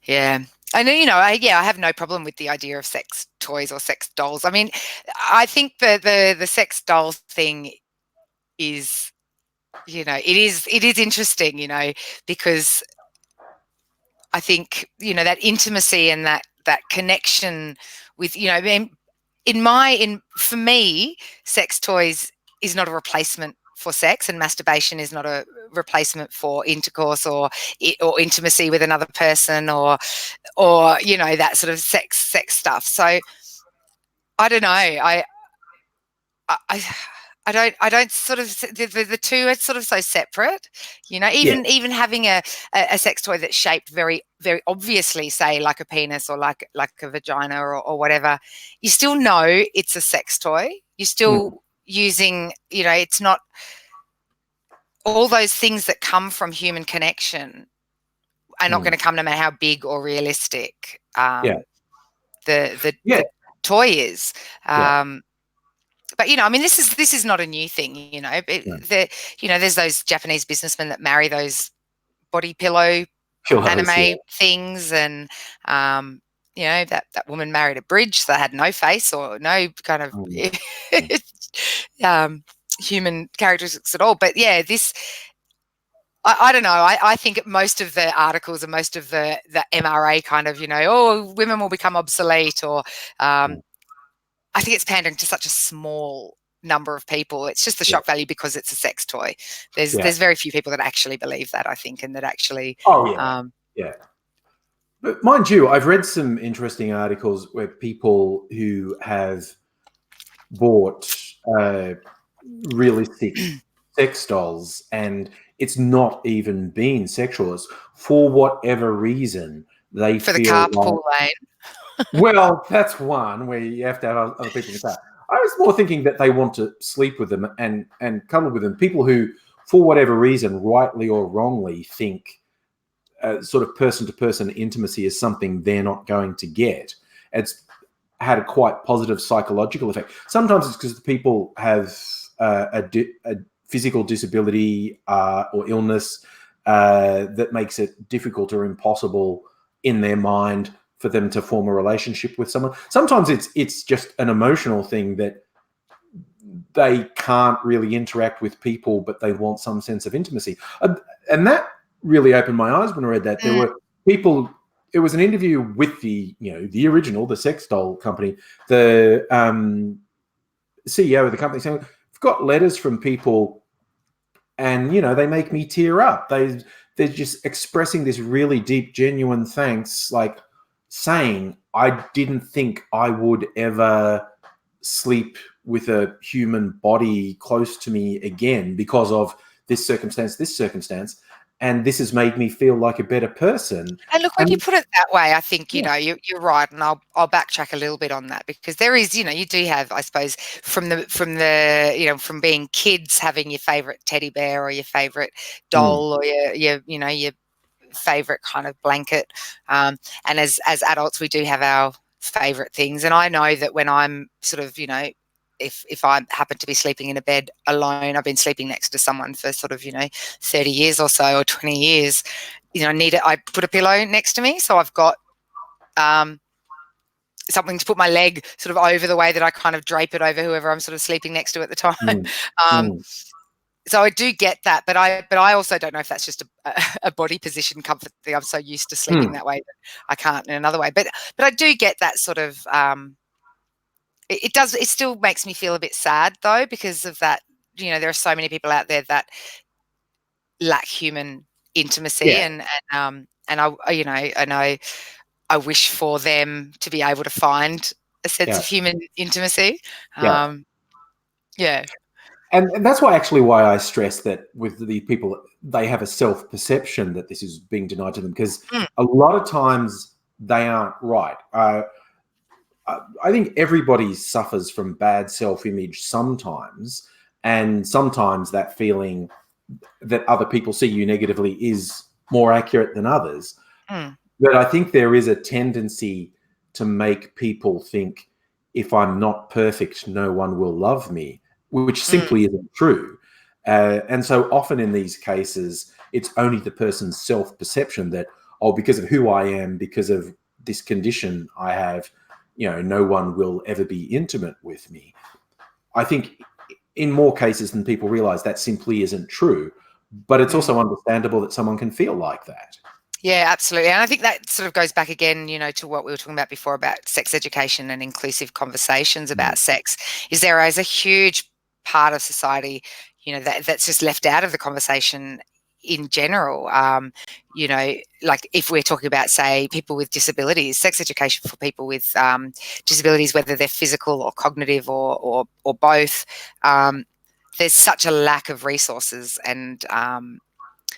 Yeah. I know, I have no problem with the idea of sex toys or sex dolls. I mean, I think the sex doll thing is, it is interesting, because I think, that intimacy and that connection with, for me, sex toys is not a replacement for sex, and masturbation is not a replacement for intercourse or intimacy with another person or that sort of sex stuff. So I don't know. I don't sort of, the two are sort of so separate, even having a sex toy that's shaped very, very obviously, say like a penis or like a vagina or whatever, you still know it's a sex toy. You're still using, it's not all those things that come from human connection are not going to come no matter how big or realistic the toy is. But I mean, this is not a new thing. There's those Japanese businessmen that marry those body pillows, anime things, and that woman married a bridge that had no face or no kind of human characteristics at all. But this. I don't know. I think most of the articles and most of the MRA kind of, women will become obsolete, or I think it's pandering to such a small number of people. It's just the shock value because it's a sex toy. There's very few people that actually believe that, I think, and that actually. But mind you, I've read some interesting articles where people who have bought realistic sex dolls, and it's not even been sexual. For whatever reason, they for feel the carpool lane. Well, that's one where you have to have other people in the car. I was more thinking that they want to sleep with them and cuddle with them. People who, for whatever reason, rightly or wrongly, think sort of person-to-person intimacy is something they're not going to get. It's had a quite positive psychological effect. Sometimes it's because the people have a physical disability or illness that makes it difficult or impossible in their mind for them to form a relationship with someone. Sometimes it's just an emotional thing that they can't really interact with people, but they want some sense of intimacy. And that really opened my eyes when I read that. There were people, it was an interview with the original, the sex doll company, the CEO of the company saying, I've got letters from people and, they make me tear up. They're just expressing this really deep, genuine thanks, like saying, I didn't think I would ever sleep with a human body close to me again because of this circumstance, and this has made me feel like a better person. And look, when you put it that way, I think, you're right, and I'll backtrack a little bit on that, because there is, you do have, I suppose, from from being kids, having your favorite teddy bear or your favorite doll or your favorite kind of blanket, and as adults we do have our favorite things. And I know that when I'm sort of, if I happen to be sleeping in a bed alone, I've been sleeping next to someone for sort of 30 years or so, or 20 years, I put a pillow next to me, so I've got something to put my leg sort of over the way that I kind of drape it over whoever I'm sort of sleeping next to at the time. So I do get that, but I also don't know if that's just a body position comfort thing. I'm so used to sleeping that way that I can't in another way. But I do get that sort of. It still makes me feel a bit sad though, because of that. There are so many people out there that lack human intimacy, and I wish for them to be able to find a sense of human intimacy. And that's why I stress that with the people, they have a self-perception that this is being denied to them, because a lot of times they aren't right. I think everybody suffers from bad self-image sometimes, and sometimes that feeling that other people see you negatively is more accurate than others. But I think there is a tendency to make people think if I'm not perfect, no one will love me, which simply isn't true. And so often in these cases, it's only the person's self-perception that, oh, because of who I am, because of this condition I have, no one will ever be intimate with me. I think in more cases than people realize that simply isn't true, but it's also understandable that someone can feel like that. Yeah, absolutely. And I think that sort of goes back again, to what we were talking about before about sex education and inclusive conversations about sex, is there is a huge part of society, that's just left out of the conversation in general. Like if we're talking about, say, people with disabilities, sex education for people with disabilities, whether they're physical or cognitive or both, there's such a lack of resources and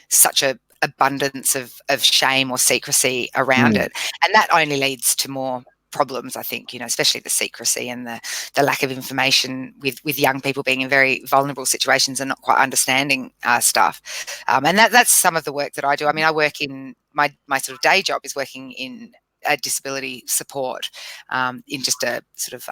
such a abundance of shame or secrecy around it, and that only leads to more problems, I think, especially the secrecy and the lack of information with young people being in very vulnerable situations and not quite understanding stuff, and that's some of the work that I do. I mean, I work in my sort of day job is working in disability support, in just a sort of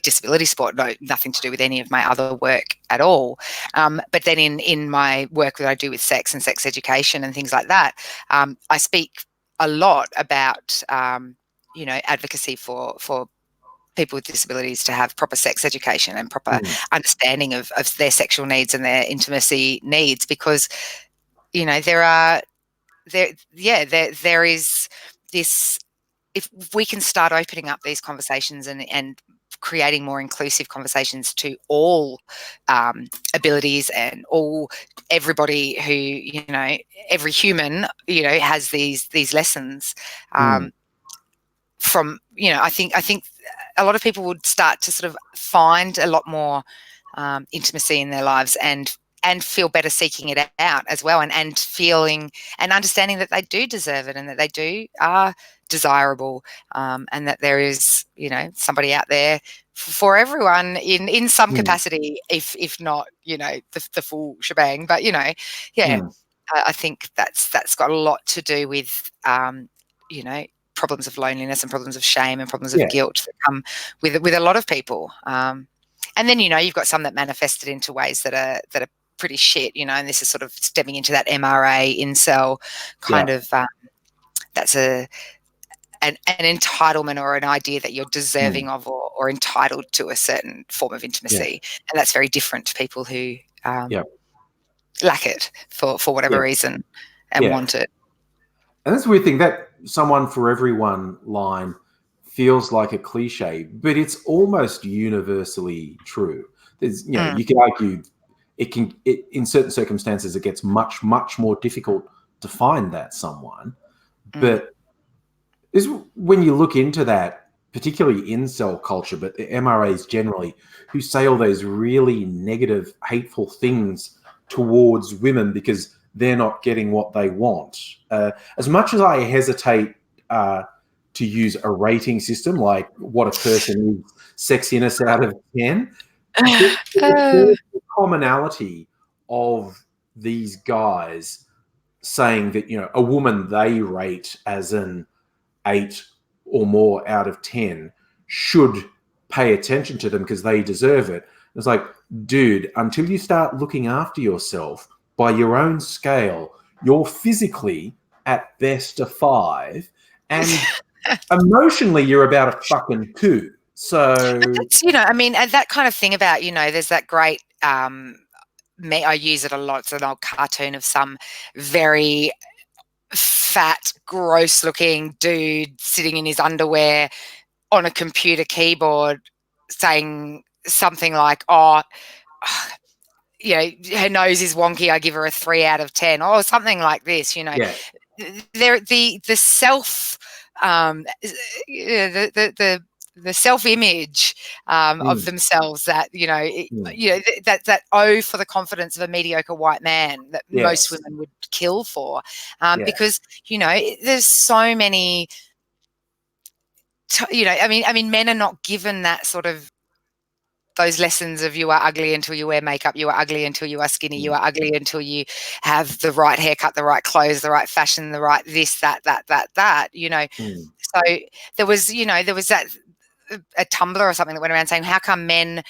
disability support, nothing to do with any of my other work at all. But then in my work that I do with sex and sex education and things like that, I speak a lot about, advocacy for people with disabilities to have proper sex education and proper understanding of their sexual needs and their intimacy needs, because, there is this, if we can start opening up these conversations and creating more inclusive conversations to all abilities and everybody who, every human, has these lessons from, I think a lot of people would start to sort of find a lot more intimacy in their lives and feel better seeking it out as well, and feeling and understanding that they do deserve it and that they are desirable, and that there is, somebody out there for everyone in some capacity, if not, the full shebang. But, I think that's got a lot to do with, problems of loneliness and problems of shame and problems of guilt that come with a lot of people. And then, you've got some that manifested into ways that are pretty shit, and this is sort of stepping into that MRA incel kind of, that's an entitlement or an idea that you're deserving of or entitled to a certain form of intimacy. And that's very different to people who lack it for whatever reason and want it. And that's the weird thing, that someone for everyone line feels like a cliche, but it's almost universally true. There's, you can argue in certain circumstances, it gets much, much more difficult to find that someone. But when you look into that, particularly incel culture, but the MRAs generally, who say all those really negative, hateful things towards women because they're not getting what they want. As much as I hesitate to use a rating system, like what a person is sexiness out of 10, the commonality of these guys saying that, a woman they rate as an 8 or more out of 10 should pay attention to them because they deserve it. It's like, dude, until you start looking after yourself by your own scale, you're physically at best a 5, and emotionally you're about a fucking 2. So it's, and that kind of thing about, there's that great, I use it a lot. It's an old cartoon of some very fat, gross-looking dude sitting in his underwear on a computer keyboard saying something like, her nose is wonky, I give her a 3 out of 10, or something like this. The self, the self-image of themselves that, that O for the confidence of a mediocre white man that most women would kill for, because, there's so many, men are not given that sort of, those lessons of you are ugly until you wear makeup, you are ugly until you are skinny, you are ugly until you have the right haircut, the right clothes, the right fashion, the right this, that. So there was that a Tumblr or something that went around saying, how come men,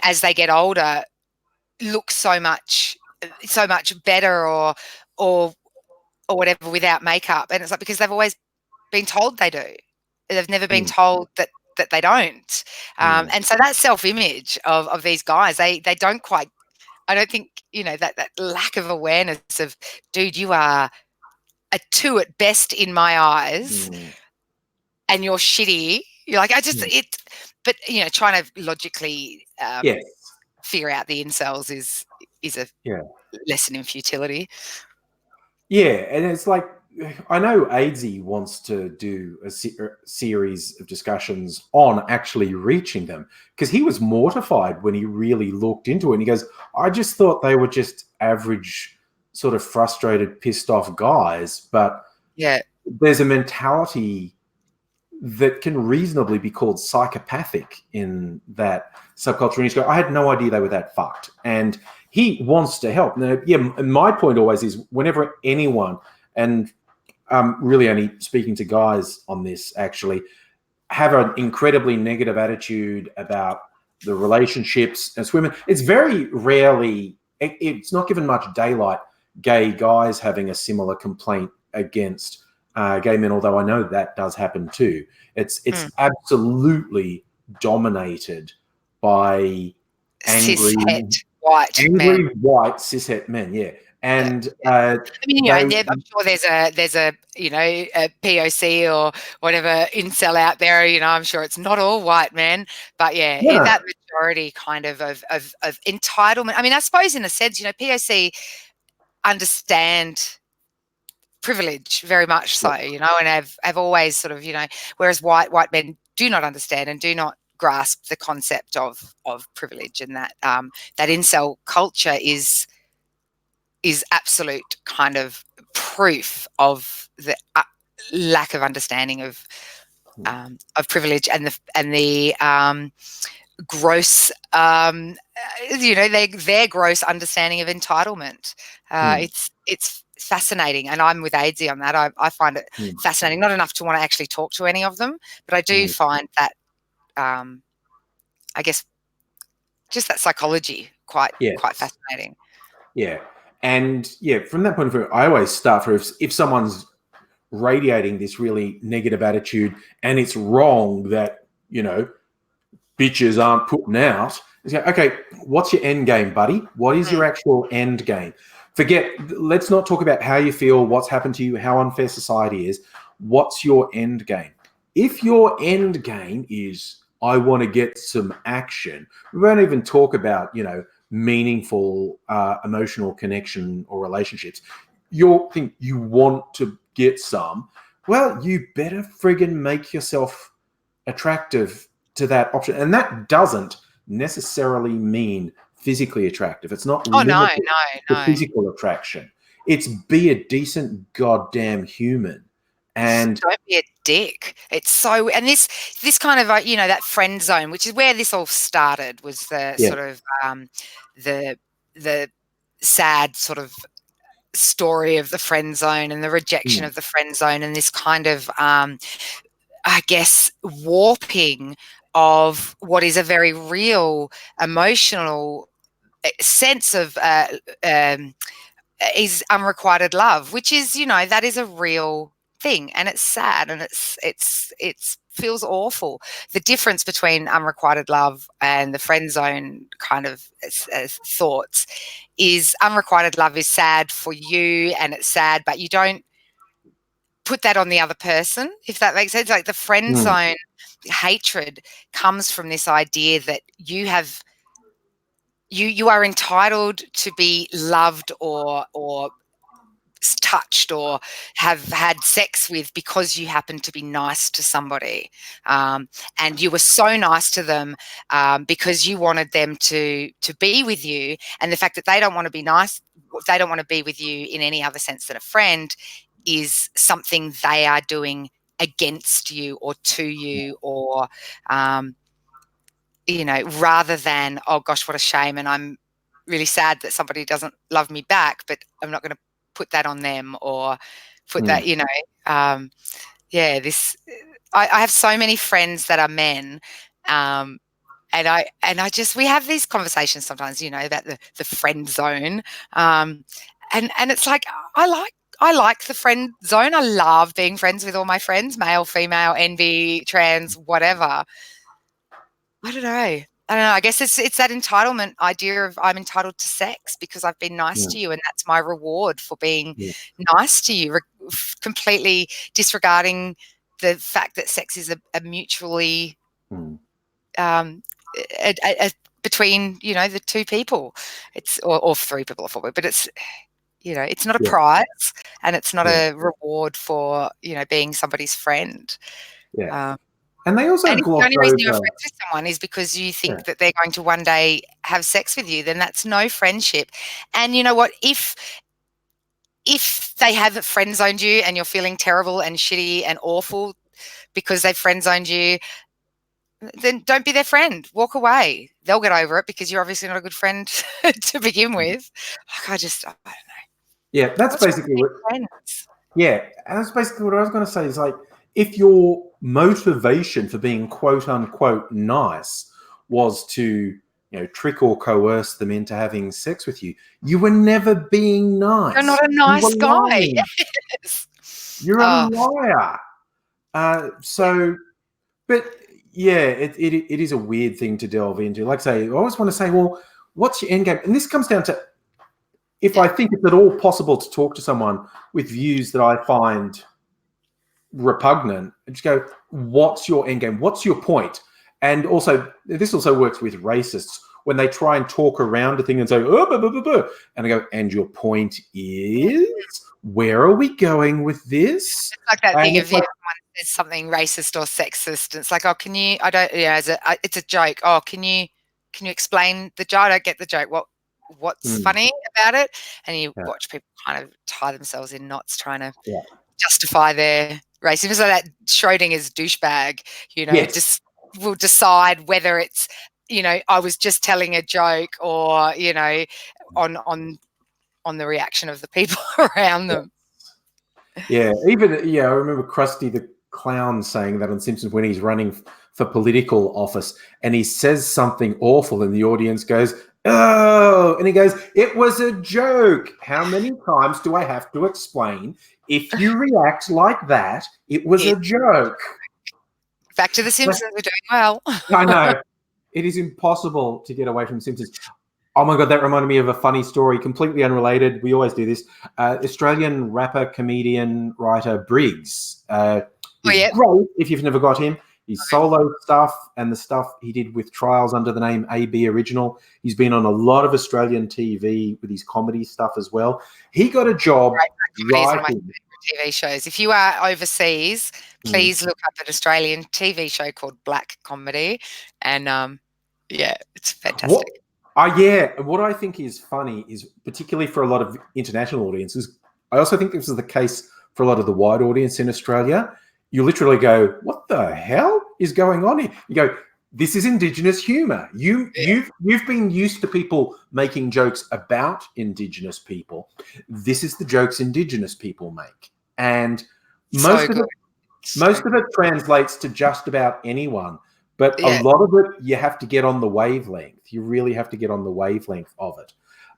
as they get older, look so much better or whatever without makeup? And it's like, because they've always been told they do. They've never been told that they don't. And so that self-image of these guys, they don't quite, I don't think, that lack of awareness of, dude, you are a 2 at best in my eyes, and you're shitty. You're like, but trying to logically figure out the incels is a lesson in futility. Yeah, and it's like, I know AIDSy wants to do a series of discussions on actually reaching them, because he was mortified when he really looked into it. And he goes, I just thought they were just average, sort of frustrated, pissed off guys. But there's a mentality that can reasonably be called psychopathic in that subculture. And he's going, I had no idea they were that fucked. And he wants to help. Now, my point always is, whenever anyone, and I'm really only speaking to guys on this, actually, have an incredibly negative attitude about the relationships and women, it's very rarely, it's not given much daylight, gay guys having a similar complaint against gay men, although I know that does happen too. It's absolutely dominated by angry white cishet men, and I mean, I'm sure there's a a POC or whatever incel out there. I'm sure it's not all white men, but that majority kind of entitlement. I mean, I suppose in a sense, POC understand privilege very much so, and have always sort of, whereas white men do not understand and do not grasp the concept of privilege, and that that incel culture is absolute kind of proof of the lack of understanding of privilege and the gross their gross understanding of entitlement. It's fascinating, and I'm with AIDSy on that. I find it fascinating, not enough to want to actually talk to any of them, but I do find that I guess just that psychology quite fascinating. And from that point of view, I always start for, if someone's radiating this really negative attitude and it's wrong that bitches aren't putting out, it's like, okay, what's your end game, buddy? What is your actual end game? Let's not talk about how you feel, what's happened to you, how unfair society is. What's your end game? If your end game is, I want to get some action, we won't even talk about, meaningful emotional connection or relationships. You think you want to get some, well, you better friggin' make yourself attractive to that option. And that doesn't necessarily mean physically attractive. It's not limited to physical attraction. It's be a decent goddamn human. And don't be a dick. It's so, and this kind of that friend zone, which is where this all started, was the sort of the sad sort of story of the friend zone and the rejection of the friend zone, and this kind of I guess warping of what is a very real emotional sense of is unrequited love, which is that is a real thing, and it's sad, and it feels awful. The difference between unrequited love and the friend zone kind of thoughts is unrequited love is sad for you, and it's sad, but you don't put that on the other person, if that makes sense. Like the friend zone hatred comes from this idea that you are entitled to be loved or touched or have had sex with because you happen to be nice to somebody, and you were so nice to them because you wanted them to be with you, and the fact that they don't want to be nice, they don't want to be with you in any other sense than a friend, is something they are doing against you or to you, or rather than, oh gosh, what a shame, and I'm really sad that somebody doesn't love me back, but I'm not going to put that on them or put that, this I have so many friends that are men, and we have these conversations sometimes, about the friend zone, and it's like I like the friend zone. I love being friends with all my friends, male, female, NB, trans, whatever. I don't know. I guess it's that entitlement idea of I'm entitled to sex because I've been nice to you, and that's my reward for being nice to you, completely disregarding the fact that sex is a mutually between the two people. It's or three people or four, but it's it's not a prize, and it's not a reward for being somebody's friend. And they also and if the gloss only reason you're over. friends with someone is because you think that they're going to one day have sex with you, then that's no friendship. And you know what? If they have friend zoned you and you're feeling terrible and shitty and awful because they've friend zoned you, then don't be their friend. Walk away. They'll get over it because you're obviously not a good friend to begin with. I don't know. Yeah, that's basically what. Yeah, and that's basically what I was going to say. Is like, if your motivation for being quote unquote nice was to trick or coerce them into having sex with you, you were never being nice. You're not a nice guy. Yes. You're a liar. But yeah, it is a weird thing to delve into. Like I say, I always want to say, well, what's your end game? And this comes down to, if I think it's at all possible to talk to someone with views that I find repugnant, and just go, what's your end game? What's your point? And also, this also works with racists when they try and talk around a thing and say, oh, blah, blah, blah, blah. And I go, and your point is, where are we going with this? It's like that thing of someone says something racist or sexist. It's like, oh, can you? I don't. Yeah, it's a joke. Oh, can you explain the joke? I don't get the joke. What's funny about it? And you watch people kind of tie themselves in knots trying to justify their racism. So that Schrodinger's douchebag, just will decide whether it's, I was just telling a joke or, on the reaction of the people around them. Yeah, even I remember Krusty the Clown saying that on Simpsons when he's running for political office, and he says something awful, and the audience goes, "Oh!" and he goes, "It was a joke. How many times do I have to explain? If you react like that, it was a joke." Back to the Simpsons, we're doing well. I know. It is impossible to get away from Simpsons. Oh my God, that reminded me of a funny story, completely unrelated. We always do this. Australian rapper, comedian, writer Briggs. Great if you've never got him. His solo stuff and the stuff he did with Trials under the name AB Original. He's been on a lot of Australian TV with his comedy stuff as well. He got a job writing TV shows. If you are overseas, please look up an Australian TV show called Black Comedy, and it's fantastic. What I think is funny is, particularly for a lot of international audiences, I also think this is the case for a lot of the wide audience in Australia. You literally go, what the hell is going on here? You go, this is Indigenous humour. You've been used to people making jokes about Indigenous people. This is the jokes Indigenous people make. And most of it translates to just about anyone. But a lot of it, you have to get on the wavelength. You really have to get on the wavelength of it.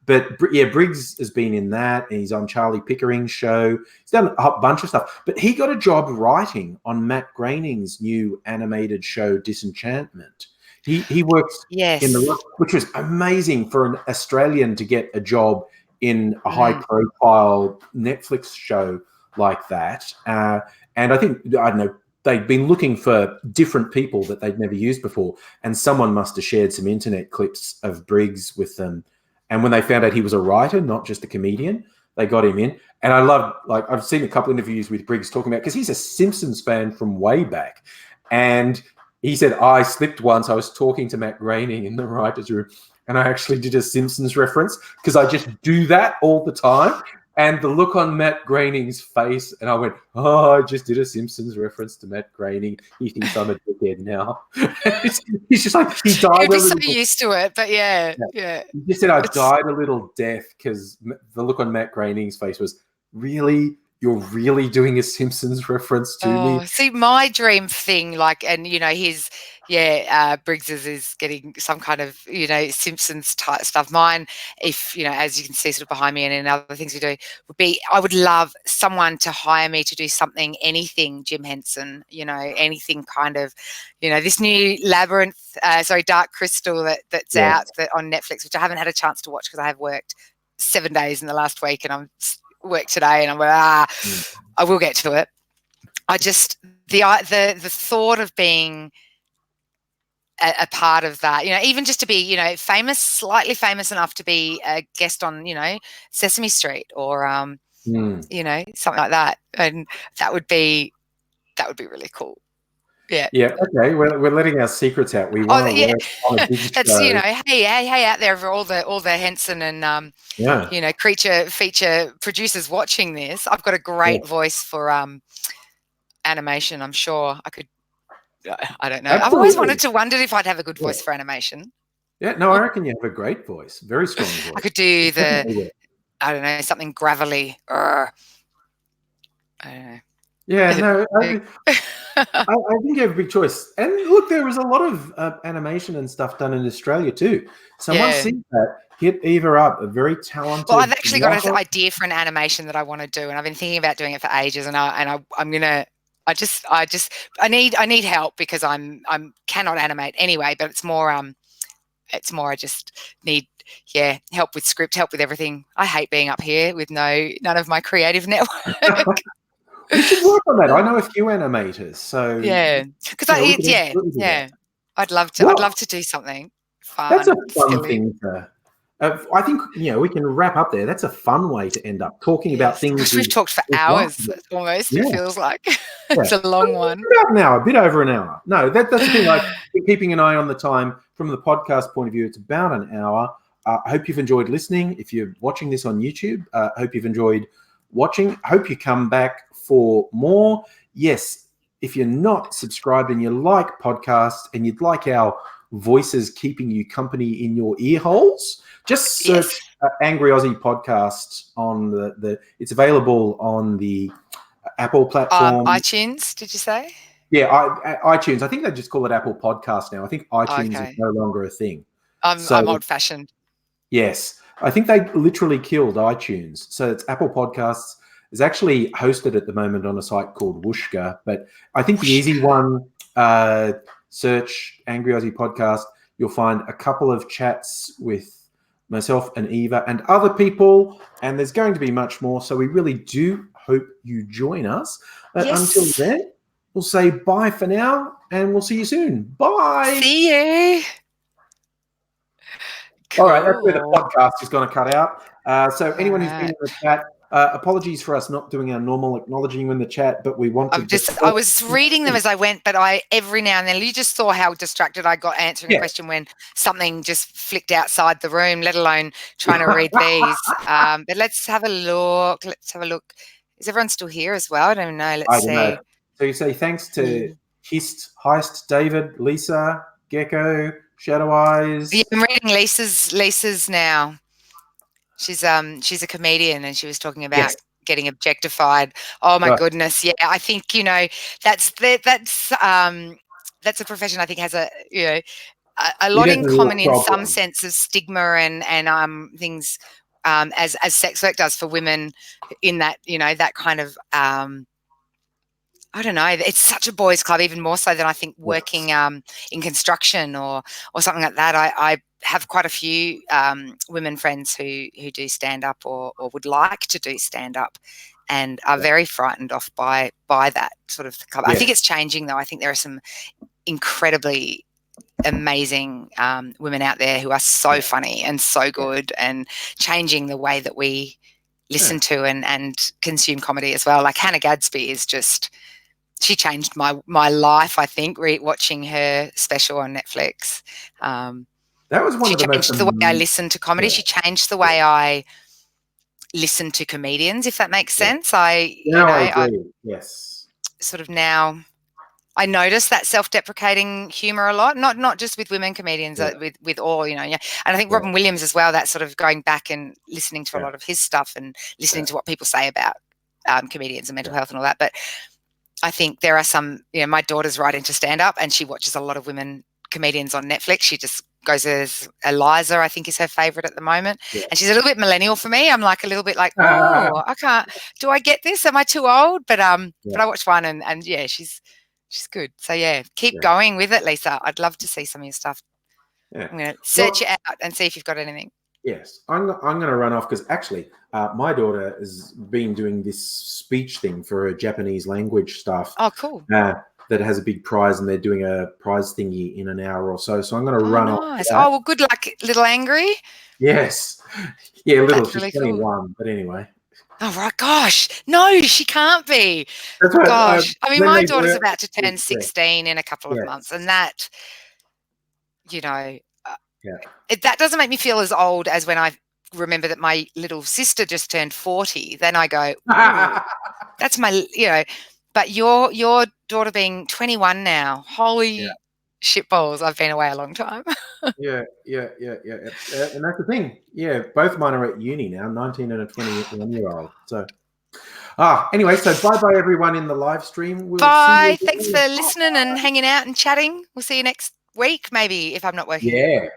But Briggs has been in that, and he's on Charlie Pickering's show. He's done a bunch of stuff. But he got a job writing on Matt Groening's new animated show, Disenchantment. He works in which was amazing for an Australian to get a job in a high-profile Netflix show like that. And I think, I don't know, they'd been looking for different people that they'd never used before, and someone must have shared some internet clips of Briggs with them. And when they found out he was a writer, not just a comedian, they got him in. And I love, I've seen a couple of interviews with Briggs talking about, because he's a Simpsons fan from way back. And he said, I slipped once. I was talking to Matt Groening in the writer's room, and I actually did a Simpsons reference, because I just do that all the time. And the look on Matt Groening's face, and I went, oh, I just did a Simpsons reference to Matt Groening. He thinks I'm a dickhead now. He's just like, he died. He'd be so used to it, but yeah. He just said, I died a little deaf, because the look on Matt Groening's face was, really? you're really doing a Simpsons reference to me. See, my dream thing, like, and his Briggs's is getting some kind of Simpsons type stuff. Mine, if as you can see sort of behind me and in other things we do, would be I would love someone to hire me to do something, anything Jim Henson, anything kind of, this new Labyrinth, Dark Crystal that's out on Netflix, which I haven't had a chance to watch because I have worked 7 days in the last week and I'm work today, and I'm like, I will get to it. I just the thought of being a part of that, even just to be, famous, slightly famous enough to be a guest on, Sesame Street or something like that, and that would be really cool. Yeah. Yeah. Okay. We're letting our secrets out. We want to work on a big That's show. Hey out there for all the Henson and creature feature producers watching this. I've got a great voice for animation. I'm sure I could. I don't know. Absolutely. I've always wondered if I'd have a good voice for animation. Yeah. No, I reckon you have a great voice. Very strong voice. I could do I don't know, something gravelly. I don't know. Yeah, no, I think you have a big choice. And look, there was a lot of animation and stuff done in Australia too. Someone seen that, hit Eva up, a very talented. Well, I've actually got an idea for an animation that I want to do, and I've been thinking about doing it for ages. And I'm gonna. I need help because I'm cannot animate anyway. But it's more I just need help with script, help with everything. I hate being up here with none of my creative network. We should work on that. I know a few animators, so because I'd love to. I'd love to do something fun. That's a fun thing to. I think we can wrap up there. That's a fun way to end up talking about things. We've talked for hours almost. It feels like it's a long one. About an hour, a bit over an hour. No, that's the thing. Like keeping an eye on the time from the podcast point of view. It's about an hour. I hope you've enjoyed listening. If you're watching this on YouTube, I hope you've enjoyed watching. Hope you come back for more. Yes, if you're not subscribed and you like podcasts and you'd like our voices keeping you company in your ear holes, just search Angry Aussie Podcast on the it's available on the Apple platform. iTunes, did you say? Yeah, iTunes. I think they just call it Apple Podcast now. I think iTunes is no longer a thing. I'm old-fashioned. Yes. I think they literally killed iTunes. So it's Apple Podcasts. It's actually hosted at the moment on a site called Whooshka, but I think the easy one, search Angry Aussie Podcast. You'll find a couple of chats with myself and Eva and other people, and there's going to be much more. So we really do hope you join us. Until then, we'll say bye for now, and we'll see you soon. Bye. See you. Cool. All right, that's where the podcast is going to cut out. So anyone who's been in the chat, apologies for us not doing our normal acknowledging in the chat, but we want to. I was reading them as I went, but every now and then you just saw how distracted I got answering a question when something just flicked outside the room, let alone trying to read these. But let's have a look. Is everyone still here as well? I don't know. Let's see. Know. So you say thanks to Heist, David, Lisa, Gecko, Shadow Eyes. Yeah, I'm reading Lisa's now. She's a comedian, and she was talking about getting objectified. Oh my goodness, yeah. I think that's a profession I think has a lot in common in some sense of stigma and things as sex work does for women. In that that kind of I don't know. It's such a boys' club, even more so than I think working in construction or something like that. I have quite a few women friends who do stand up or would like to do stand up, and are very frightened off by that sort of club. I think it's changing though. I think there are some incredibly amazing women out there who are so funny and so good and changing the way that we listen to and consume comedy as well. Like Hannah Gadsby is just. She changed my life, I think, watching her special on Netflix. That was one she of the changed most the way I listen to comedy. She changed the way I listen to comedians, if that makes sense. I agree. Yes. Sort of now I notice that self-deprecating humor a lot, not just with women comedians, with all, and I think Robin Williams as well, that sort of going back and listening to a lot of his stuff and listening to what people say about comedians and mental health and all that. But I think there are some, my daughter's right into stand-up and she watches a lot of women comedians on Netflix. She just goes as Eliza, I think is her favourite at the moment. Yeah. And she's a little bit millennial for me. I'm like a little bit like, oh, I can't, do I get this? Am I too old? But but I watched one and yeah, she's good. So yeah, keep going with it, Lisa. I'd love to see some of your stuff. Yeah. I'm going to search it out and see if you've got anything. Yes, I'm going to run off because actually my daughter has been doing this speech thing for a Japanese language stuff. Oh, cool. That has a big prize and they're doing a prize thingy in an hour or so. So I'm going to run off. Oh, well, good luck, little Angry. Yes. Yeah, little. That's really She's 21, cool. But anyway. Oh, right. Gosh. No, she can't be. That's right. Gosh. I mean, my daughter's about to turn 16 in a couple of months. And that, that doesn't make me feel as old as when I remember that my little sister just turned 40. Then I go, that's my, but your daughter being 21 now, holy shitballs, I've been away a long time. Yeah. And that's the thing. Yeah, both mine are at uni now, 19 and a 21-year-old. So, anyway, so bye-bye everyone in the live stream. Bye. Thanks for listening and hanging out and chatting. We'll see you next week, maybe, if I'm not working. Yeah.